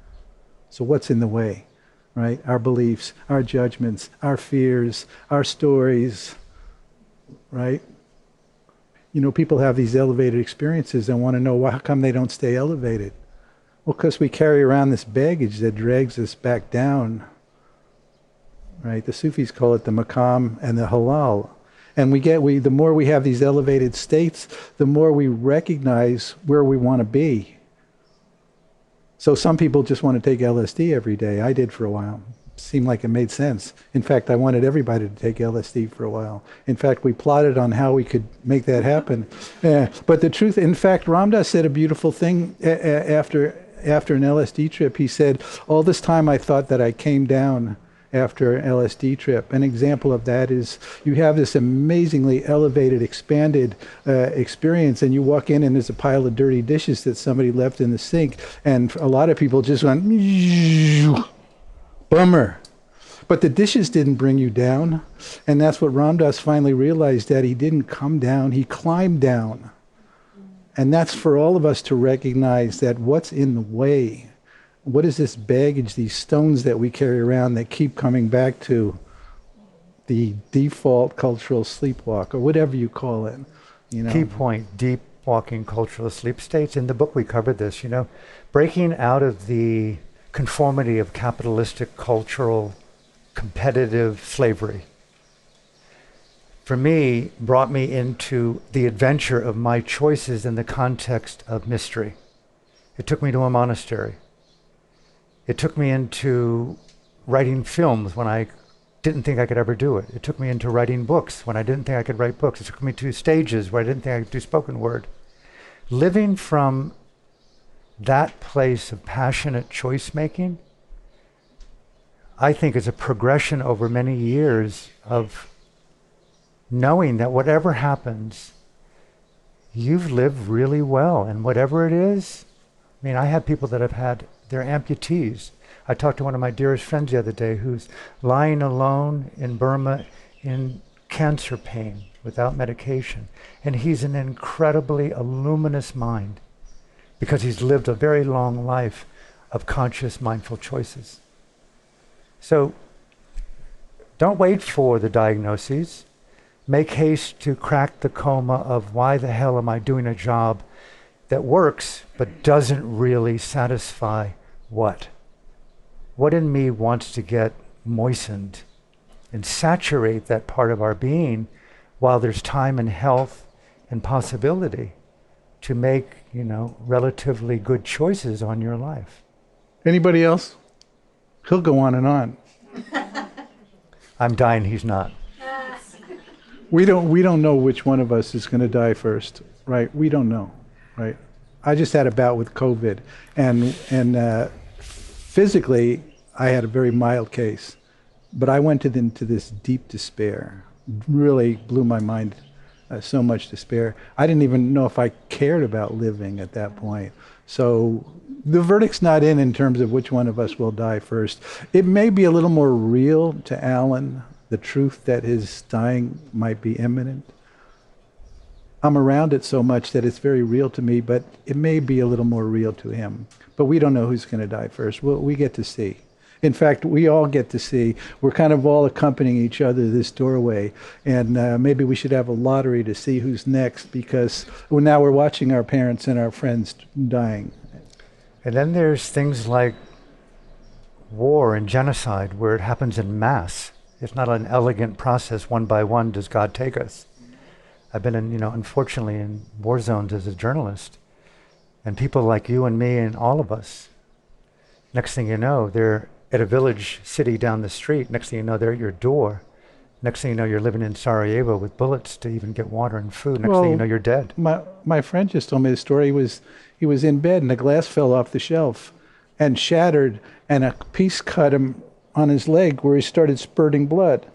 So what's in the way? right? Our beliefs, our judgments, our fears, our stories, right? You know, people have these elevated experiences and want to know how come they don't stay elevated. Well, because we carry around this baggage that drags us back down, right? The Sufis call it the maqam and the halal. And the more we have these elevated states, the more we recognize where we want to be. So some people just want to take LSD every day. I did for a while. Seemed like it made sense. In fact, I wanted everybody to take LSD for a while. In fact, we plotted on how we could make that happen. But the truth, in fact, Ram Dass said a beautiful thing after an LSD trip. He said, all this time I thought that I came down after an LSD trip. An example of that is you have this amazingly elevated, expanded experience, and you walk in and there's a pile of dirty dishes that somebody left in the sink, and a lot of people just went, bummer. But the dishes didn't bring you down, and that's what Ram Dass finally realized, that he didn't come down, he climbed down. And that's for all of us to recognize that what's in the way. What is this baggage, these stones that we carry around that keep coming back to the default cultural sleepwalk, or whatever you call it? You know? Key point, deep walking cultural sleep states. In the book we covered this, you know, breaking out of the conformity of capitalistic, cultural, competitive slavery, for me, brought me into the adventure of my choices in the context of mystery. It took me to a monastery. It took me into writing films when I didn't think I could ever do it. It took me into writing books when I didn't think I could write books. It took me to stages where I didn't think I could do spoken word. Living from that place of passionate choice making, I think, is a progression over many years of knowing that whatever happens, you've lived really well. And whatever it is, I mean, I have people that have had, they're amputees. I talked to one of my dearest friends the other day who's lying alone in Burma in cancer pain without medication. And he's an incredibly luminous mind because he's lived a very long life of conscious, mindful choices. So don't wait for the diagnoses. Make haste to crack the coma of why the hell am I doing a job that works but doesn't really satisfy what? What in me wants to get moistened and saturate that part of our being while there's time and health and possibility to make, you know, relatively good choices on your life. Anybody else? He'll go on and on. I'm dying, he's not. We don't know which one of us is going to die first, right? We don't know, right? I just had a bout with COVID, and physically I had a very mild case, but I went into this deep despair. Really blew my mind. So much despair. I didn't even know if I cared about living at that point. So the verdict's not in terms of which one of us will die first. It may be a little more real to Alan, the truth that his dying might be imminent. I'm around it so much that it's very real to me, but it may be a little more real to him. But we don't know who's going to die first. We get to see. In fact, we all get to see. We're kind of all accompanying each other this doorway. And maybe we should have a lottery to see who's next, because now we're watching our parents and our friends dying. And then there's things like war and genocide, where it happens in mass. It's not an elegant process. One by one does God take us. I've been in, unfortunately, in war zones as a journalist. And people like you and me and all of us, next thing you know, they're at a village city down the street. Next thing you know, they're at your door. Next thing you know, you're living in Sarajevo with bullets to even get water and food. Next thing you know, you're dead. My friend just told me the story. He was in bed and the glass fell off the shelf and shattered, and a piece cut him on his leg where he started spurting blood.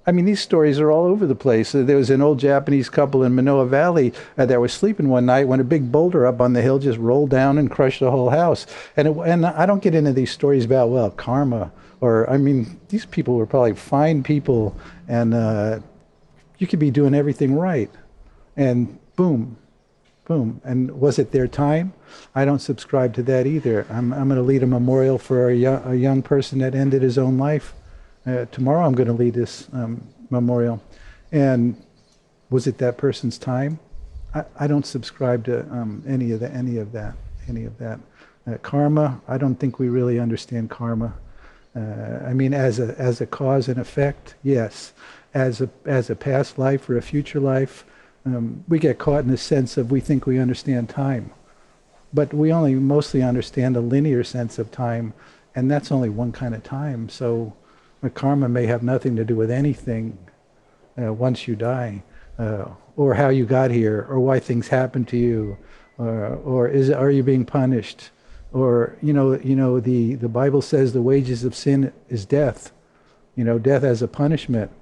I mean, these stories are all over the place. There was an old Japanese couple in Manoa Valley that was sleeping one night when a big boulder up on the hill just rolled down and crushed the whole house. And I don't get into these stories about, well, karma, or, I mean, these people were probably fine people, and you could be doing everything right. And boom, Boom. And was it their time? I don't subscribe to that either. I'm going to lead a memorial for a young person that ended his own life. Tomorrow I'm going to lead this memorial. And was it that person's time? I don't subscribe to any of that. Karma, I don't think we really understand karma. I mean, as a cause and effect, yes. As a past life or a future life, we get caught in the sense of we think we understand time. But we only mostly understand a linear sense of time, and that's only one kind of time. So karma may have nothing to do with anything once you die, or how you got here, or why things happen to you, or are you being punished? Or the Bible says the wages of sin is death. Death as a punishment.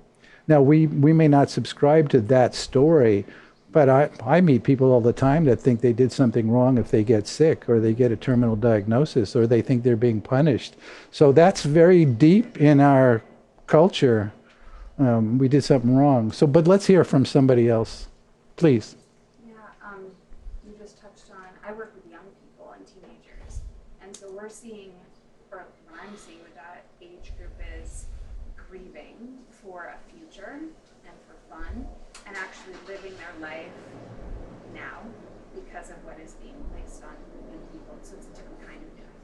Now we may not subscribe to that story, but I meet people all the time that think they did something wrong if they get sick, or they get a terminal diagnosis, or they think they're being punished. So that's very deep in our culture. We did something wrong. But let's hear from somebody else, please. You just touched on, I work with young people and teenagers, and so we're seeing, or what I'm seeing with that age group is grieving for a future and for fun, and actually living their life now because of what is being placed on people. So it's a different kind of death.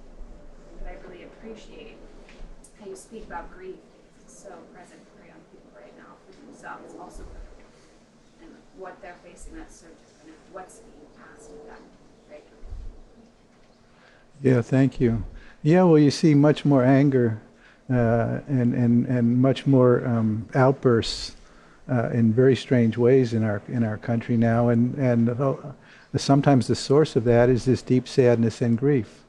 But I really appreciate how you speak about grief, because it's so present for young people right now, for themselves also, and what they're facing that's so different, and what's being asked of them right now. Yeah, thank you. Yeah, well, you see much more anger and much more outbursts in very strange ways in our country now, and sometimes the source of that is this deep sadness and grief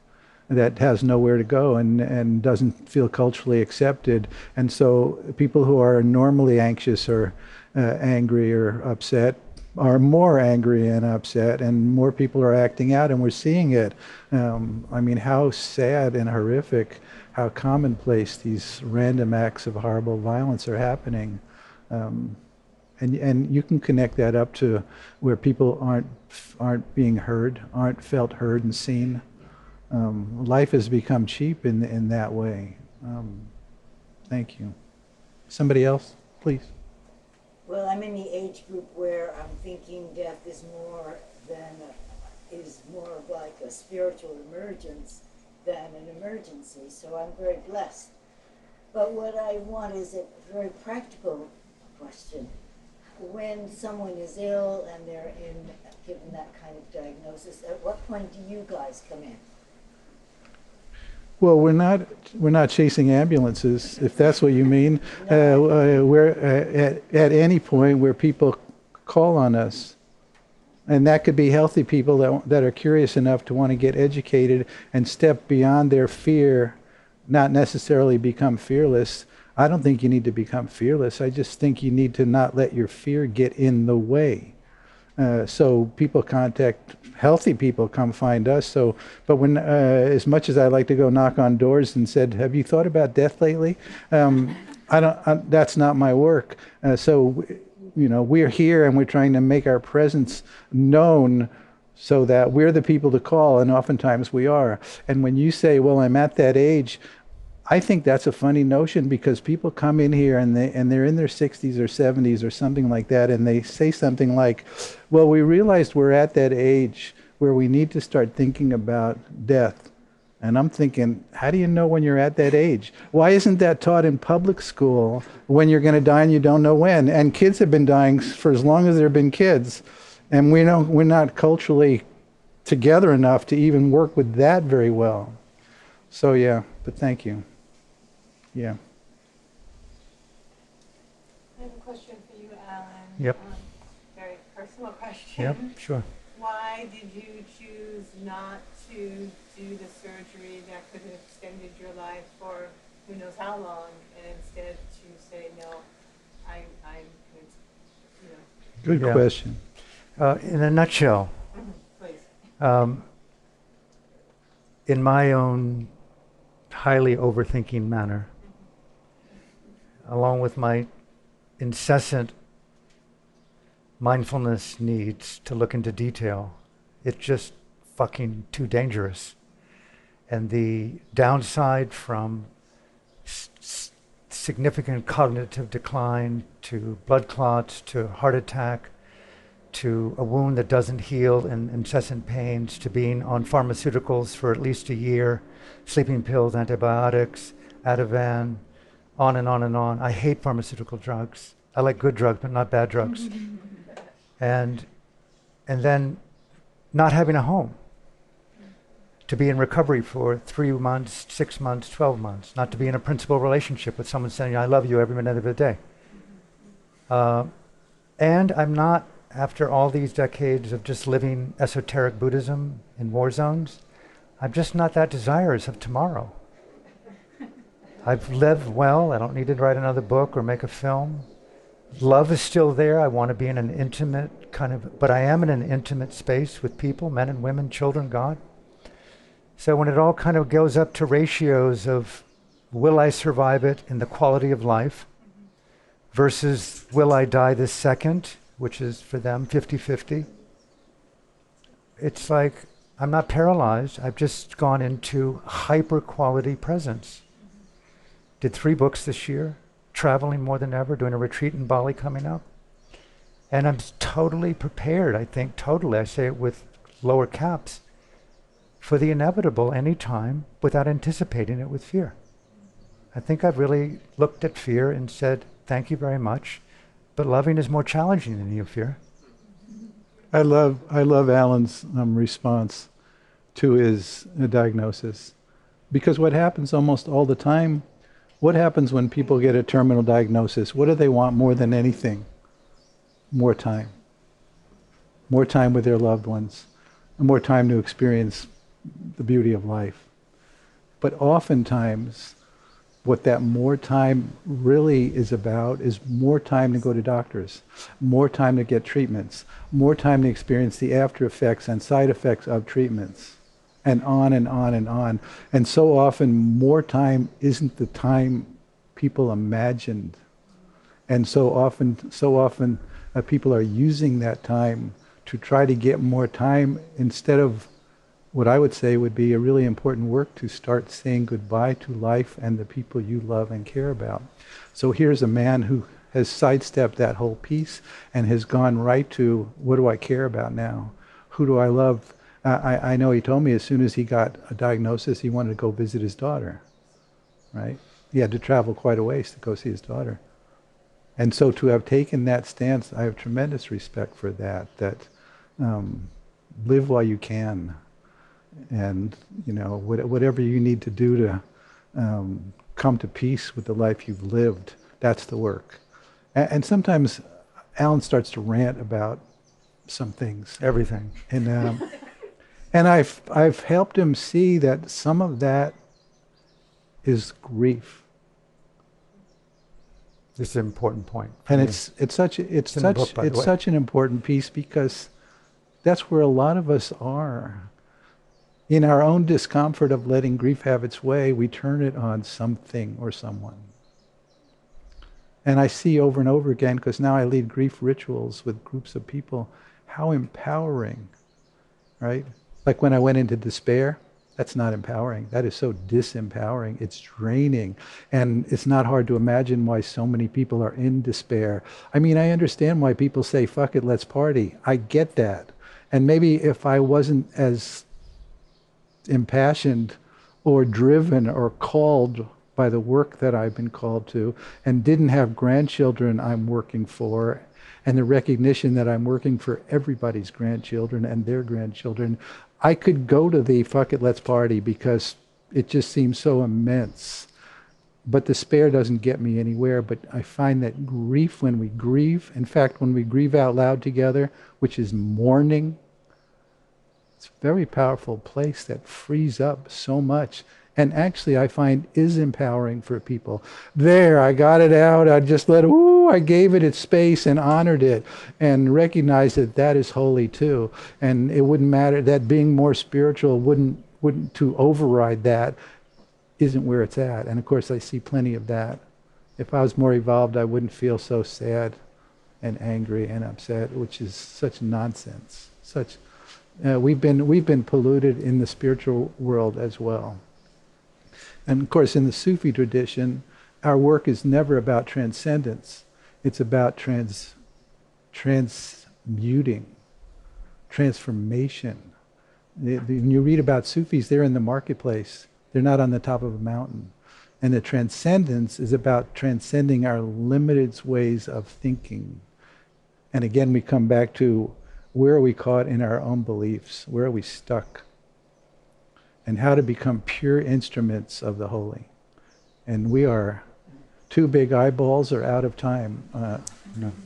that has nowhere to go and doesn't feel culturally accepted. And so people who are normally anxious or angry or upset are more angry and upset, and more people are acting out, and we're seeing it. I mean, how sad and horrific, how commonplace these random acts of horrible violence are happening. And you can connect that up to where people aren't being heard, aren't felt heard and seen. Life has become cheap in that way. Thank you. Somebody else, please. Well, I'm in the age group where I'm thinking death is more of like a spiritual emergence than an emergency. So I'm very blessed. But what I want is a very practical question. When someone is ill and they're given that kind of diagnosis, at what point do you guys come in? Well, we're not chasing ambulances, if that's what you mean. We're at any point where people call on us, and that could be healthy people that are curious enough to want to get educated and step beyond their fear, not necessarily become fearless. I don't think you need to become fearless. I just think you need to not let your fear get in the way. So people healthy people come find us. But when, as much as I like to go knock on doors and said, "Have you thought about death lately?" That's not my work. So we're here and we're trying to make our presence known, so that we're the people to call, and oftentimes we are. And when you say, "Well, I'm at that age," I think that's a funny notion, because people come in here and they're in their 60s or 70s or something like that, and they say something like, "Well, we realized we're at that age where we need to start thinking about death." And I'm thinking, how do you know when you're at that age? Why isn't that taught in public school, when you're going to die and you don't know when? And kids have been dying for as long as there have been kids, and we're not culturally together enough to even work with that very well. So yeah, but thank you. Yeah. I have a question for you, Alan. Yep. Very personal question. Yep, sure. Why did you choose not to do the surgery that could have extended your life for who knows how long, and instead to say, no, I'm Good Yeah. question. In a nutshell, please. in my own highly overthinking manner, along with my incessant mindfulness needs to look into detail, It's just fucking too dangerous. And the downside from significant cognitive decline to blood clots to heart attack to a wound that doesn't heal and incessant pains to being on pharmaceuticals for at least a year, sleeping pills, antibiotics, Ativan, on and on and on. I hate pharmaceutical drugs. I like good drugs, but not bad drugs. And then not having a home. To be in recovery for 3 months, 6 months, 12 months. Not to be in a principal relationship with someone saying, I love you every minute of the day. And I'm not, after all these decades of just living esoteric Buddhism in war zones, I'm just not that desirous of tomorrow. I've lived well. I don't need to write another book or make a film. Love is still there. I want to be in an intimate kind of, but I am in an intimate space with people, men and women, children, God. So when it all kind of goes up to ratios of will I survive it in the quality of life versus will I die this second, which is for them 50-50, it's like I'm not paralyzed. I've just gone into hyper quality presence. Did 3 books this year, traveling more than ever, doing a retreat in Bali coming up. And I'm totally prepared, I think, totally, I say it with lower caps, for the inevitable anytime without anticipating it with fear. I think I've really looked at fear and said, thank you very much, but loving is more challenging than you fear. I love Alan's response to his diagnosis, because what happens almost all the time, what happens when people get a terminal diagnosis? What do they want more than anything? More time. More time with their loved ones. And more time to experience the beauty of life. But oftentimes, what that more time really is about is more time to go to doctors, more time to get treatments, more time to experience the after effects and side effects of treatments, and on and on and on. And so often, more time isn't the time people imagined. And so often, people are using that time to try to get more time instead of what I would say would be a really important work to start saying goodbye to life and the people you love and care about. So here's a man who has sidestepped that whole piece and has gone right to, what do I care about now? Who do I love? I know he told me as soon as he got a diagnosis, he wanted to go visit his daughter, right? He had to travel quite a ways to go see his daughter. And so to have taken that stance, I have tremendous respect for that live while you can. And, whatever you need to do to come to peace with the life you've lived, that's the work. And sometimes Alan starts to rant about some things. Everything. And I've helped him see that some of that is grief. This is an important point. And it's such an important piece, because that's where a lot of us are. In our own discomfort of letting grief have its way, we turn it on something or someone. And I see over and over again, because now I lead grief rituals with groups of people, how empowering, right? Like when I went into despair, that's not empowering. That is so disempowering. It's draining. And it's not hard to imagine why so many people are in despair. I mean, I understand why people say, fuck it, let's party. I get that. And maybe if I wasn't as impassioned or driven or called by the work that I've been called to, and didn't have grandchildren I'm working for, and the recognition that I'm working for everybody's grandchildren and their grandchildren, I could go to the fuck it, let's party, because it just seems so immense. But despair doesn't get me anywhere. But I find that grief, when we grieve, in fact, when we grieve out loud together, which is mourning, it's a very powerful place that frees up so much. And actually, I find is empowering for people. There, I got it out. I just I gave it its space and honored it and recognized that that is holy too. And it wouldn't matter, that being more spiritual wouldn't to override that isn't where it's at. And of course, I see plenty of that. If I was more evolved, I wouldn't feel so sad and angry and upset, which is such nonsense. We've been polluted in the spiritual world as well. And of course, in the Sufi tradition, our work is never about transcendence. It's about transmuting, transformation. When you read about Sufis, they're in the marketplace. They're not on the top of a mountain. And the transcendence is about transcending our limited ways of thinking. And again, we come back to where are we caught in our own beliefs? Where are we stuck? And how to become pure instruments of the holy. And we are two big eyeballs are out of time.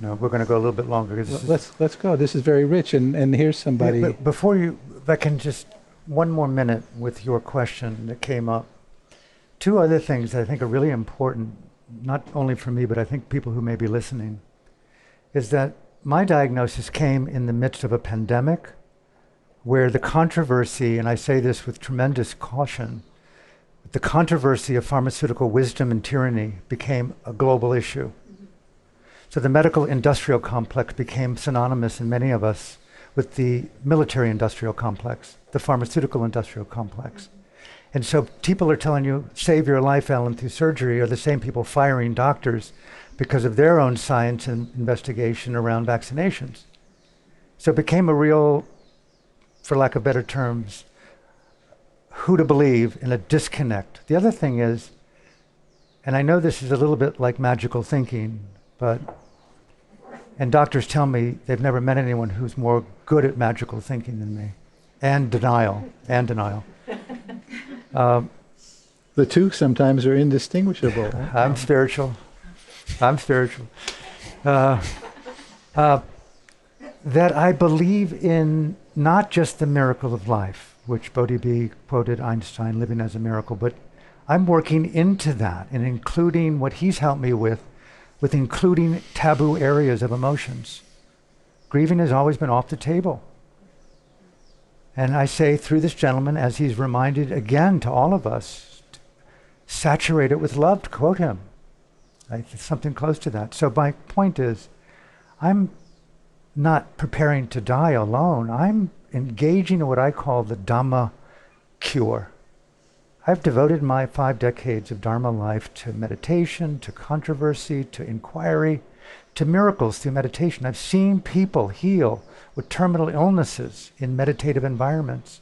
No, we're going to go a little bit longer. Let's go. This is very rich. And here's somebody. But before you, if I can just one more minute with your question that came up. Two other things that I think are really important, not only for me, but I think people who may be listening, is that my diagnosis came in the midst of a pandemic where the controversy, and I say this with tremendous caution, the controversy of pharmaceutical wisdom and tyranny became a global issue. So the medical industrial complex became synonymous in many of us with the military industrial complex, the pharmaceutical industrial complex. And so people are telling you, save your life, Alan, through surgery, are the same people firing doctors because of their own science and investigation around vaccinations. So it became a real, for lack of better terms, who to believe in a disconnect. The other thing is, and I know this is a little bit like magical thinking, and doctors tell me they've never met anyone who's more good at magical thinking than me, and denial. The two sometimes are indistinguishable. I'm spiritual. That I believe in not just the miracle of life, which Bodhi Be quoted Einstein, living as a miracle, but I'm working into that and including what he's helped me with including taboo areas of emotions. Grieving has always been off the table. And I say through this gentleman, as he's reminded again to all of us, saturate it with love, to quote him. Something close to that. So my point is, I'm not preparing to die alone. I'm engaging in what I call the Dhamma Cure. I've devoted my 5 decades of Dharma life to meditation, to controversy, to inquiry, to miracles through meditation. I've seen people heal with terminal illnesses in meditative environments.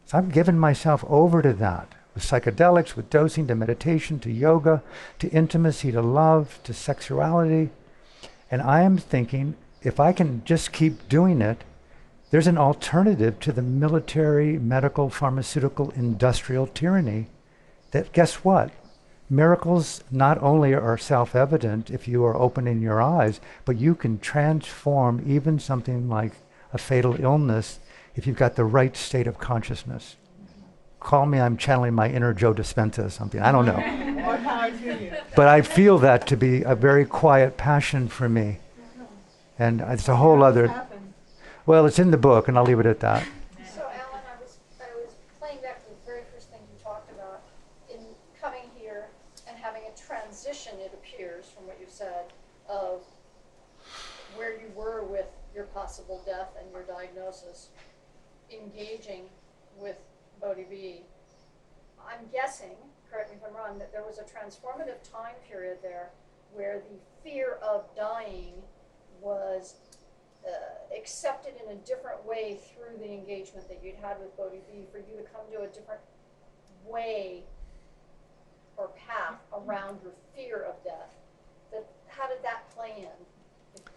So I've given myself over to that, with psychedelics, with dosing, to meditation, to yoga, to intimacy, to love, to sexuality. And I am thinking, if I can just keep doing it, there's an alternative to the military, medical, pharmaceutical, industrial tyranny that, guess what? Miracles not only are self-evident if you are opening your eyes, but you can transform even something like a fatal illness if you've got the right state of consciousness. Call me, I'm channeling my inner Joe Dispenza or something, I don't know. More power to you. But I feel that to be a very quiet passion for me. And it's a whole other, well, it's in the book, and I'll leave it at that. So, Alan, I was playing back to the very first thing you talked about in coming here and having a transition, it appears, from what you said, of where you were with your possible death and your diagnosis, engaging with Bodhi Be. I'm guessing, correct me if I'm wrong, that there was a transformative time period there where the fear of dying was accepted in a different way through the engagement that you'd had with Bodhi Be, for you to come to a different way or path around your fear of death. How did that play in,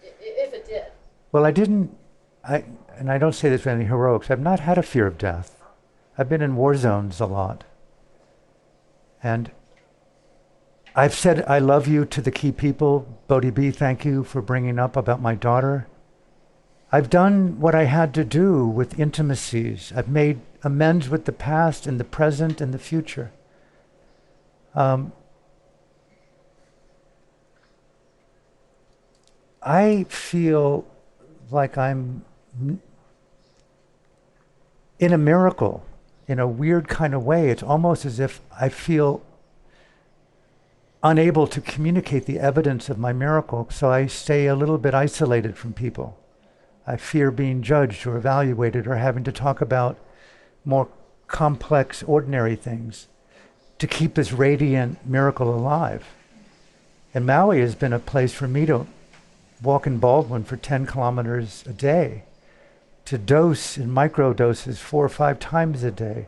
if it did? Well, and I don't say this with any heroics, I've not had a fear of death. I've been in war zones a lot. And I've said I love you to the key people. Bodhi Be, thank you for bringing up about my daughter. I've done what I had to do with intimacies. I've made amends with the past and the present and the future. I feel like I'm in a miracle, in a weird kind of way. It's almost as if I feel unable to communicate the evidence of my miracle, so I stay a little bit isolated from people. I fear being judged or evaluated or having to talk about more complex, ordinary things to keep this radiant miracle alive. And Maui has been a place for me to walk in Baldwin for 10 kilometers a day, to dose in micro doses 4 or 5 times a day,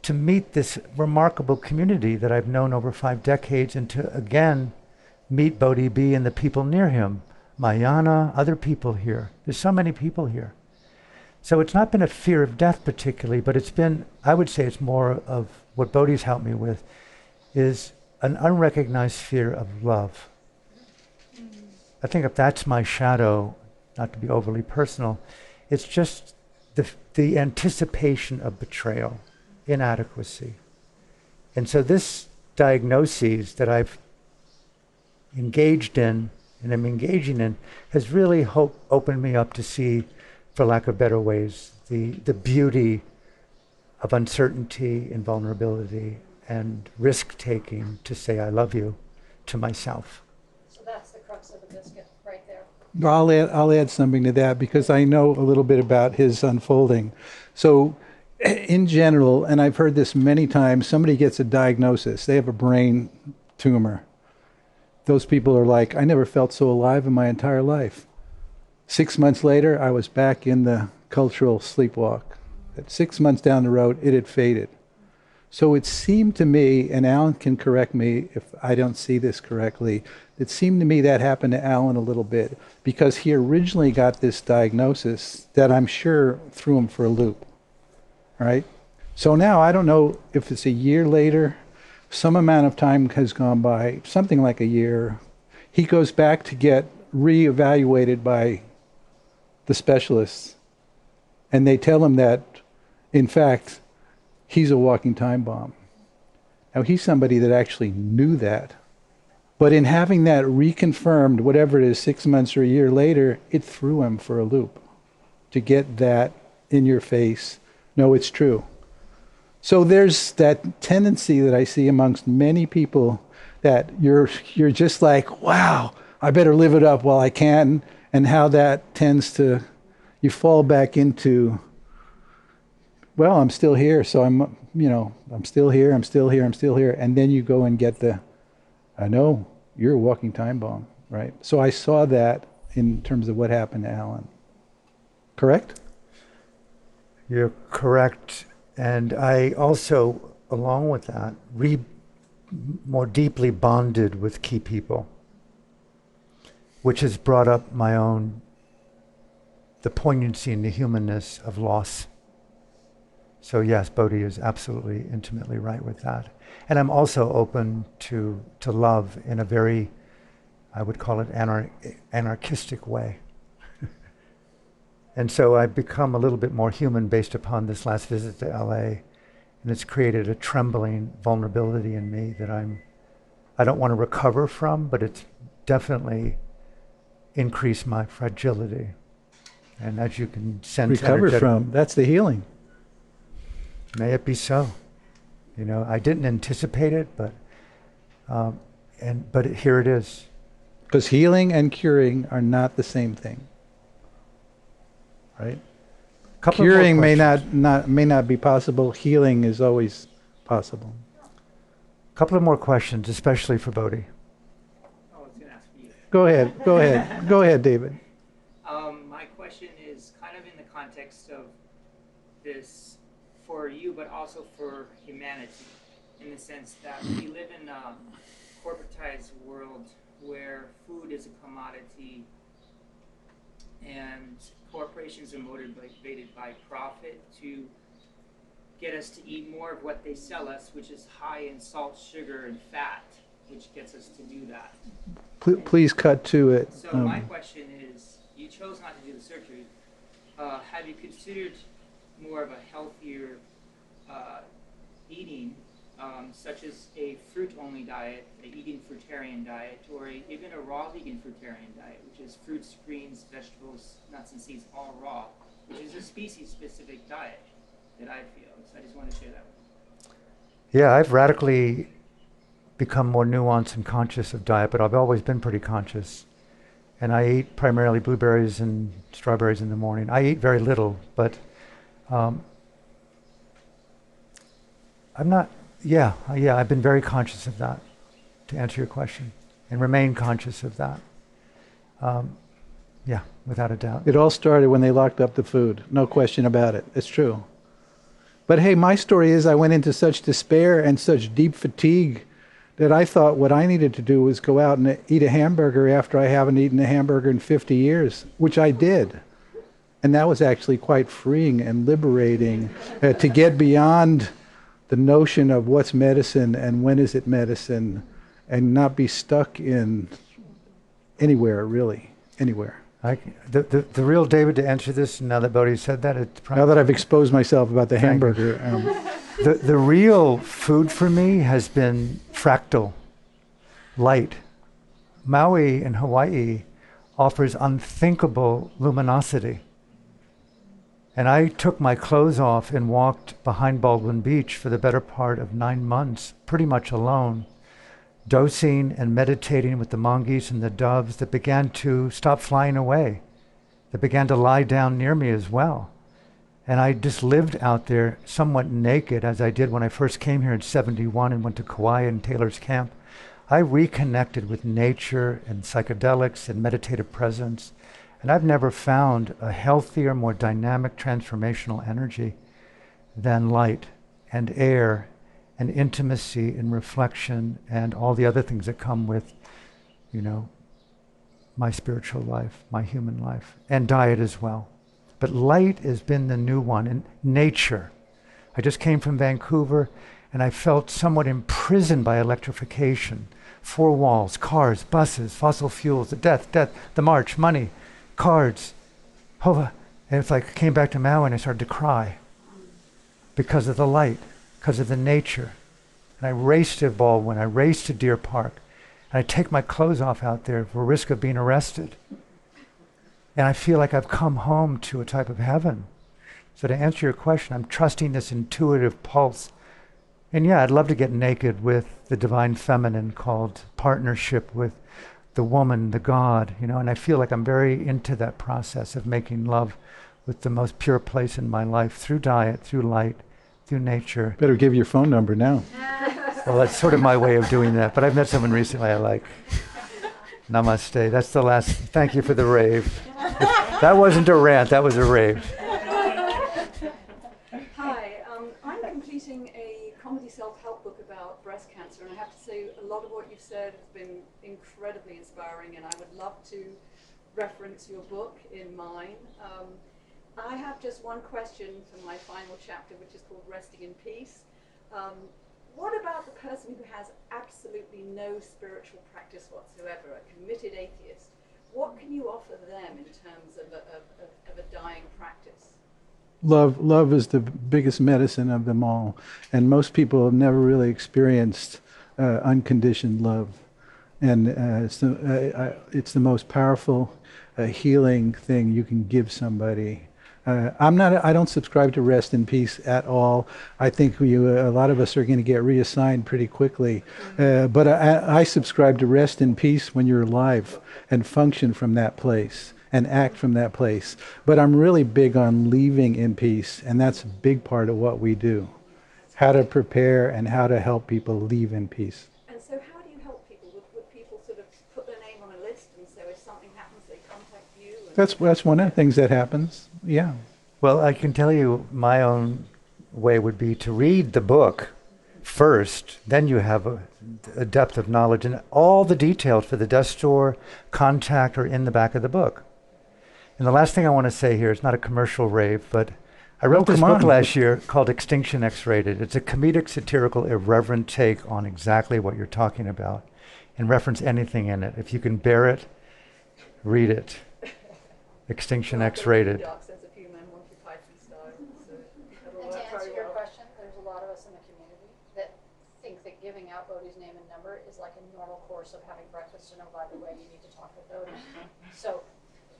to meet this remarkable community that I've known over 5 decades, and to again meet Bodhi Be and the people near him, Mayana, other people here. There's so many people here. So it's not been a fear of death particularly, but it's been, I would say it's more of what Bodhi's helped me with, is an unrecognized fear of love. I think if that's my shadow, not to be overly personal, it's just the anticipation of betrayal, inadequacy. And so this diagnosis that I've engaged in and am engaging in has really opened me up to see, for lack of better ways, the beauty of uncertainty and vulnerability and risk-taking to say I love you to myself. So that's the crux of the biscuit right there. I'll add something to that because I know a little bit about his unfolding. So in general, and I've heard this many times, somebody gets a diagnosis, they have a brain tumor. Those people are like, I never felt so alive in my entire life. 6 months later, I was back in the cultural sleepwalk. At 6 months down the road, it had faded. So it seemed to me, and Alan can correct me if I don't see this correctly, it seemed to me that happened to Alan a little bit because he originally got this diagnosis that I'm sure threw him for a loop, right? So now I don't know if it's a year later, some amount of time has gone by, something like a year. He goes back to get reevaluated by the specialists, and they tell him that, in fact, he's a walking time bomb. Now, he's somebody that actually knew that. But in having that reconfirmed, whatever it is, 6 months or a year later, it threw him for a loop to get that in your face. No, it's true. So there's that tendency that I see amongst many people that you're just like, wow, I better live it up while I can, and how that tends to, you fall back into, well, I'm still here, so I'm still here, and then you go and get I know, you're a walking time bomb, right? So I saw that in terms of what happened to Alan. Correct? You're correct. And I also, along with that, more deeply bonded with key people, which has brought up the poignancy and the humanness of loss. So yes, Bodhi is absolutely intimately right with that. And I'm also open to love in a very, I would call it anarchistic way. And so I've become a little bit more human based upon this last visit to LA. And it's created a trembling vulnerability in me that I don't want to recover from, but it's definitely increased my fragility. And as you can sense, Recover from, that's the healing. May it be so. I didn't anticipate it, but here it is. Because healing and curing are not the same thing, right? Curing may not be possible. Healing is always possible. A couple of more questions, especially for Bodhi. Oh, I was going to ask you. Go ahead, David. My question is kind of in the context of this for you, but also for humanity, in the sense that we live in a corporatized world where food is a commodity and corporations are motivated by profit to get us to eat more of what they sell us, which is high in salt, sugar, and fat, which gets us to do that. Please cut to it. So my question is, you chose not to do the surgery. Have you considered more of a healthier eating, such as a fruit-only diet, an eating fruitarian diet, or even a raw vegan fruitarian diet, which is fruits, greens, vegetables, nuts, and seeds all raw, which is a species-specific diet that I feel. So I just want to share that with you. Yeah, I've radically become more nuanced and conscious of diet, but I've always been pretty conscious. And I eat primarily blueberries and strawberries in the morning. I eat very little, but I'm not, I've been very conscious of that, to answer your question, and remain conscious of that. Without a doubt. It all started when they locked up the food. No question about it. It's true. But hey, my story is I went into such despair and such deep fatigue that I thought what I needed to do was go out and eat a hamburger after I haven't eaten a hamburger in 50 years, which I did. And that was actually quite freeing and liberating to get beyond the notion of what's medicine and when is it medicine, and not be stuck in anywhere, really, anywhere. The real David, to answer this, now that Bodhi said that, it's now that I've exposed myself about the hamburger. The real food for me has been fractal, light. Maui in Hawaii offers unthinkable luminosity. And I took my clothes off and walked behind Baldwin Beach for the better part of 9 months, pretty much alone, dosing and meditating with the mongoose and the doves that began to stop flying away, that began to lie down near me as well. And I just lived out there somewhat naked, as I did when I first came here in 71 and went to Kauai and Taylor's camp. I reconnected with nature and psychedelics and meditative presence. And I've never found a healthier, more dynamic, transformational energy than light and air and intimacy and reflection and all the other things that come with, my spiritual life, my human life, and diet as well. But light has been the new one, and nature. I just came from Vancouver, and I felt somewhat imprisoned by electrification. 4 walls, cars, buses, fossil fuels, the death, the march, money, cards. And it's like I came back to Maui and I started to cry because of the light, because of the nature. And I raced to Baldwin, I raced to Deer Park, and I take my clothes off out there for risk of being arrested. And I feel like I've come home to a type of heaven. So to answer your question, I'm trusting this intuitive pulse. And I'd love to get naked with the divine feminine, called partnership with the woman, the God, and I feel like I'm very into that process of making love with the most pure place in my life, through diet, through light, through nature. Better give your phone number now. Well, that's sort of my way of doing that, but I've met someone recently I like. Namaste. That's the last. Thank you for the rave. That wasn't a rant, that was a rave. Hi, I'm completing a comedy self-help book about breast cancer, and I have to say a lot of what you've said has been incredibly inspiring, and I would love to reference your book in mine. I have just one question for my final chapter, which is called Resting in Peace. What about the person who has absolutely no spiritual practice whatsoever, a committed atheist? What can you offer them in terms of a dying practice? Love is the biggest medicine of them all, and most people have never really experienced unconditioned love, and it's the most powerful healing thing you can give somebody. I don't subscribe to rest in peace at all. I think a lot of us are going to get reassigned pretty quickly. But I subscribe to rest in peace when you're alive and function from that place and act from that place. But I'm really big on leaving in peace, and that's a big part of what we do. How to prepare and how to help people leave in peace. And so how do you help people? Would people sort of put their name on a list, and so if something happens, they contact you? That's one of the things that happens. Yeah. Well, I can tell you my own way would be to read the book first, then you have a depth of knowledge, and all the details for the death store, contact, are in the back of the book. And the last thing I want to say here is not a commercial rave, but I wrote this book last year called Extinction X-Rated. It's a comedic, satirical, irreverent take on exactly what you're talking about, and reference anything in it. If you can bear it, read it. Extinction X-Rated. And to answer your question, there's a lot of us in the community that think that giving out Bodhi's name and number is like a normal course of having breakfast, and oh, by the way, you need to talk with Bodhi. So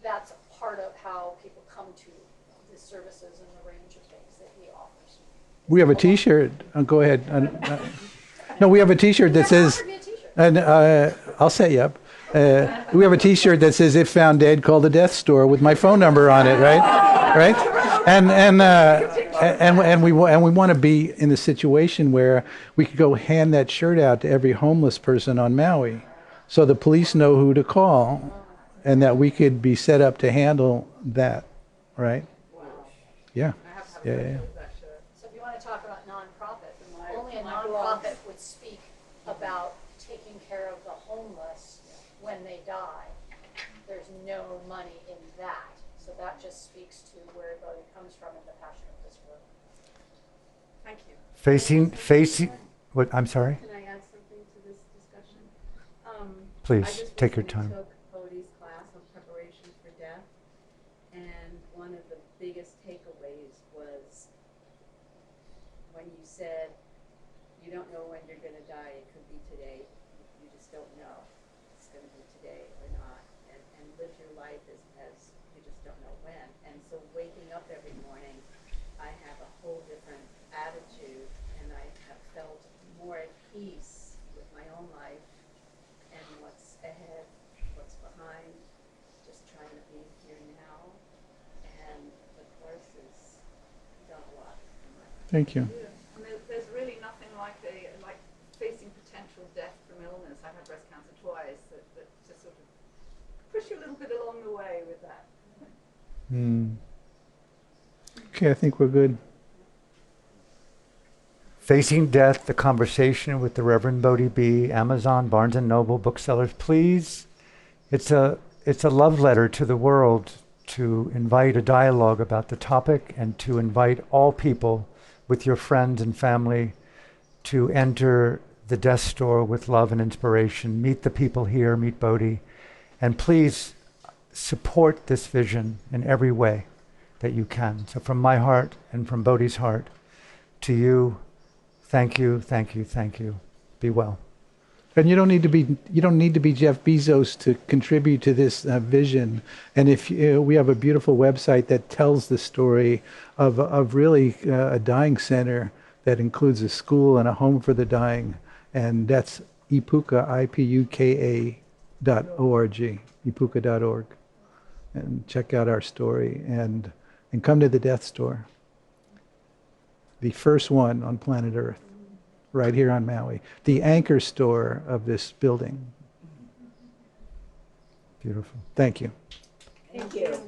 that's part of how people come to the services and the range of things that he offers. We have a T-shirt. Go ahead. No, we have a T-shirt that says, and I'll set you up. We have a T-shirt that says "If found dead, call the Death Store" with my phone number on it, right? Right? And we want to be in a situation where we could go hand that shirt out to every homeless person on Maui, so the police know who to call, and that we could be set up to handle that, right? Yeah. Yeah. So if you want to talk about nonprofit, only a nonprofit would speak about taking care of the homeless when they die. There's no money in that. So that just speaks to where it comes from in the passion of this work. Thank you. Facing, what, I'm sorry? Can I add something to this discussion? Please, I just take your recently time. took Bodhi's class on preparation for death, and one of the biggest takeaways was when you said, you don't know when you're going to die, it could be today, you just don't know if it's going to be today or not, and live your life as you just don't know when. And so waking up every morning, I have a whole different attitude, and I have felt more at peace with my own life and what's ahead, what's behind, just trying to be here now. And the course has done a lot in my life. Thank you. And there's really nothing like facing potential death from illness. I've had breast cancer twice. That just sort of push you a little bit along the way with that. Okay, I think we're good. Facing Death, the conversation with the Reverend Bodhi Be, Amazon, Barnes & Noble, booksellers. Please, it's a love letter to the world to invite a dialogue about the topic and to invite all people with your friends and family to enter the Death Store with love and inspiration. Meet the people here, meet Bodhi, and please support this vision in every way that you can. So from my heart and from Bodhi's heart to you, thank you, thank you, thank you. Be well. And you don't need to be Jeff Bezos to contribute to this vision. And if we have a beautiful website that tells the story of really a dying center that includes a school and a home for the dying, and that's ipuka, ipuka.org, ipuka.org, and check out our story and come to the Death Store, the first one on planet Earth. Right here on Maui, the anchor store of this building. Beautiful. Thank you. Thank you.